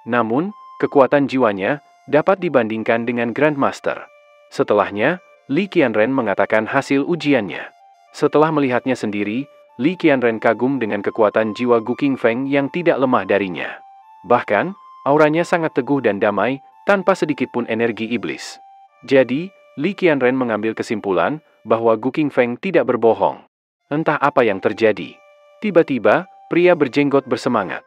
Speaker 1: Namun, kekuatan jiwanya dapat dibandingkan dengan Grandmaster. Setelahnya, Li Qianren mengatakan hasil ujiannya. Setelah melihatnya sendiri, Li Qianren kagum dengan kekuatan jiwa Gu Qingfeng yang tidak lemah darinya. Bahkan, auranya sangat teguh dan damai, tanpa sedikit pun energi iblis. Jadi, Li Qianren mengambil kesimpulan bahwa Gu Qingfeng tidak berbohong. Entah apa yang terjadi. Tiba-tiba, pria berjenggot bersemangat.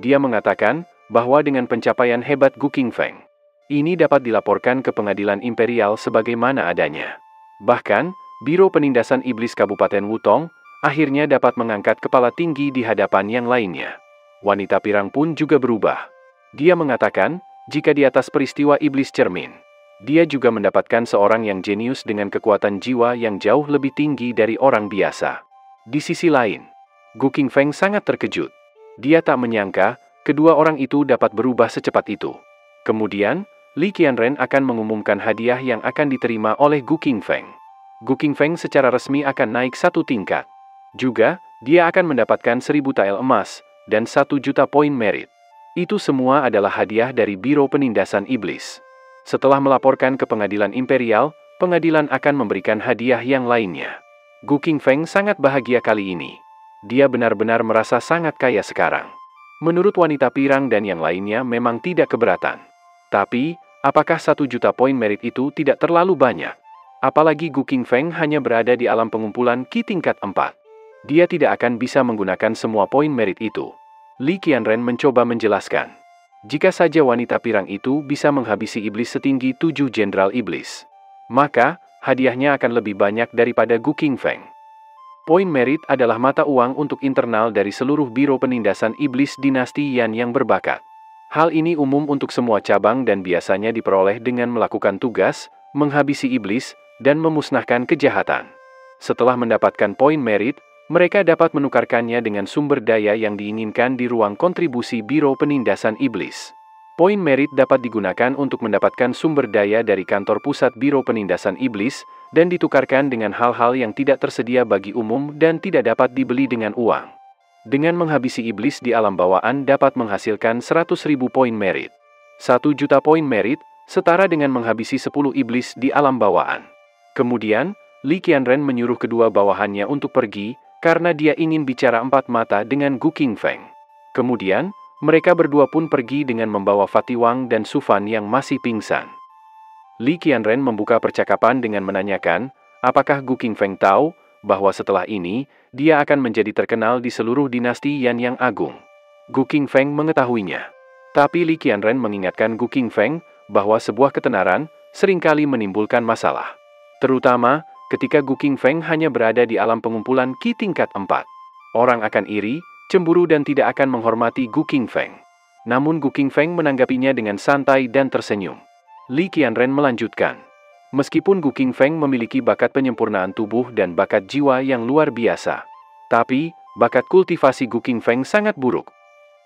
Speaker 1: Dia mengatakan bahwa dengan pencapaian hebat Gu Qingfeng, ini dapat dilaporkan ke pengadilan imperial sebagaimana adanya. Bahkan, Biro Penindasan Iblis Kabupaten Wutong akhirnya dapat mengangkat kepala tinggi di hadapan yang lainnya. Wanita pirang pun juga berubah. Dia mengatakan, jika di atas peristiwa iblis cermin, dia juga mendapatkan seorang yang jenius dengan kekuatan jiwa yang jauh lebih tinggi dari orang biasa. Di sisi lain, Gu Qingfeng sangat terkejut. Dia tak menyangka kedua orang itu dapat berubah secepat itu. Kemudian, Li Qianren akan mengumumkan hadiah yang akan diterima oleh Gu Qingfeng. Gu Qingfeng secara resmi akan naik satu tingkat. Juga, dia akan mendapatkan 1000 tael emas dan 1 juta poin merit. Itu semua adalah hadiah dari Biro Penindasan Iblis. Setelah melaporkan ke pengadilan imperial, pengadilan akan memberikan hadiah yang lainnya. Gu Qingfeng sangat bahagia kali ini. Dia benar-benar merasa sangat kaya sekarang. Menurut wanita pirang dan yang lainnya memang tidak keberatan. Tapi, apakah 1 juta poin merit itu tidak terlalu banyak? Apalagi Gu Qingfeng hanya berada di alam pengumpulan Qi tingkat 4. Dia tidak akan bisa menggunakan semua poin merit itu. Li Qianren mencoba menjelaskan. Jika saja wanita pirang itu bisa menghabisi iblis setinggi 7 jenderal iblis, maka hadiahnya akan lebih banyak daripada Gu Qingfeng. Poin merit adalah mata uang untuk internal dari seluruh Biro Penindasan Iblis Dinasti Yan yang berbakat. Hal ini umum untuk semua cabang dan biasanya diperoleh dengan melakukan tugas, menghabisi iblis, dan memusnahkan kejahatan. Setelah mendapatkan poin merit, mereka dapat menukarkannya dengan sumber daya yang diinginkan di ruang kontribusi Biro Penindasan Iblis. Poin merit dapat digunakan untuk mendapatkan sumber daya dari kantor pusat Biro Penindasan Iblis, dan ditukarkan dengan hal-hal yang tidak tersedia bagi umum dan tidak dapat dibeli dengan uang. Dengan menghabisi iblis di alam bawaan dapat menghasilkan 100.000 poin merit. 1 juta poin merit, setara dengan menghabisi 10 iblis di alam bawaan. Kemudian, Li Qianren menyuruh kedua bawahannya untuk pergi, karena dia ingin bicara empat mata dengan Gu Qingfeng. Kemudian, mereka berdua pun pergi dengan membawa Fatiwang dan Sufan yang masih pingsan. Li Qianren membuka percakapan dengan menanyakan, apakah Gu Qingfeng tahu bahwa setelah ini, dia akan menjadi terkenal di seluruh dinasti Yan yang agung. Gu Qingfeng mengetahuinya. Tapi Li Qianren mengingatkan Gu Qingfeng bahwa sebuah ketenaran seringkali menimbulkan masalah. Terutama, ketika Gu Qingfeng hanya berada di alam pengumpulan Qi tingkat 4. Orang akan iri, cemburu dan tidak akan menghormati Gu Qingfeng. Namun Gu Qingfeng menanggapinya dengan santai dan tersenyum. Li Qianren melanjutkan. Meskipun Gu Qingfeng memiliki bakat penyempurnaan tubuh dan bakat jiwa yang luar biasa, tapi bakat kultivasi Gu Qingfeng sangat buruk.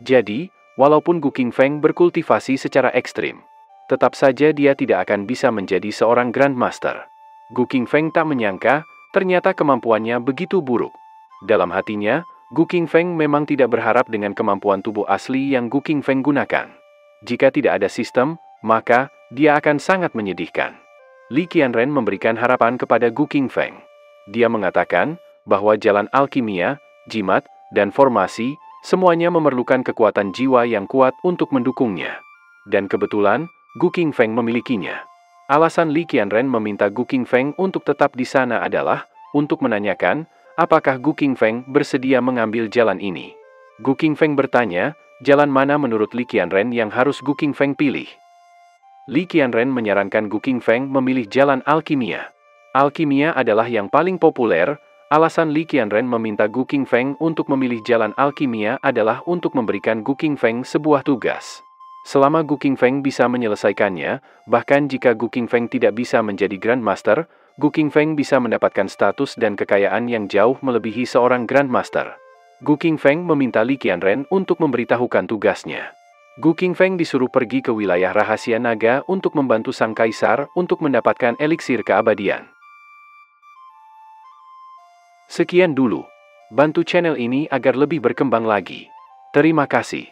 Speaker 1: Jadi, walaupun Gu Qingfeng berkultivasi secara ekstrim, tetap saja dia tidak akan bisa menjadi seorang Grandmaster. Gu Qingfeng tak menyangka, ternyata kemampuannya begitu buruk. Dalam hatinya, Gu Qingfeng memang tidak berharap dengan kemampuan tubuh asli yang Gu Qingfeng gunakan. Jika tidak ada sistem, maka dia akan sangat menyedihkan. Li Qianren memberikan harapan kepada Gu Qingfeng. Dia mengatakan bahwa jalan alkimia, jimat, dan formasi, semuanya memerlukan kekuatan jiwa yang kuat untuk mendukungnya. Dan kebetulan, Gu Qingfeng memilikinya. Alasan Li Qianren meminta Gu Qingfeng untuk tetap di sana adalah untuk menanyakan apakah Gu Qingfeng bersedia mengambil jalan ini. Gu Qingfeng bertanya, jalan mana menurut Li Qianren yang harus Gu Qingfeng pilih? Li Qianren menyarankan Gu Qingfeng memilih jalan alkimia. Alkimia adalah yang paling populer. Alasan Li Qianren meminta Gu Qingfeng untuk memilih jalan alkimia adalah untuk memberikan Gu Qingfeng sebuah tugas. Selama Gu Qingfeng bisa menyelesaikannya, bahkan jika Gu Qingfeng tidak bisa menjadi Grandmaster, Gu Qingfeng bisa mendapatkan status dan kekayaan yang jauh melebihi seorang Grandmaster. Gu Qingfeng meminta Li Qianren untuk memberitahukan tugasnya. Gu Qingfeng disuruh pergi ke wilayah rahasia naga untuk membantu sang kaisar untuk mendapatkan eliksir keabadian. Sekian dulu. Bantu channel ini agar lebih berkembang lagi. Terima kasih.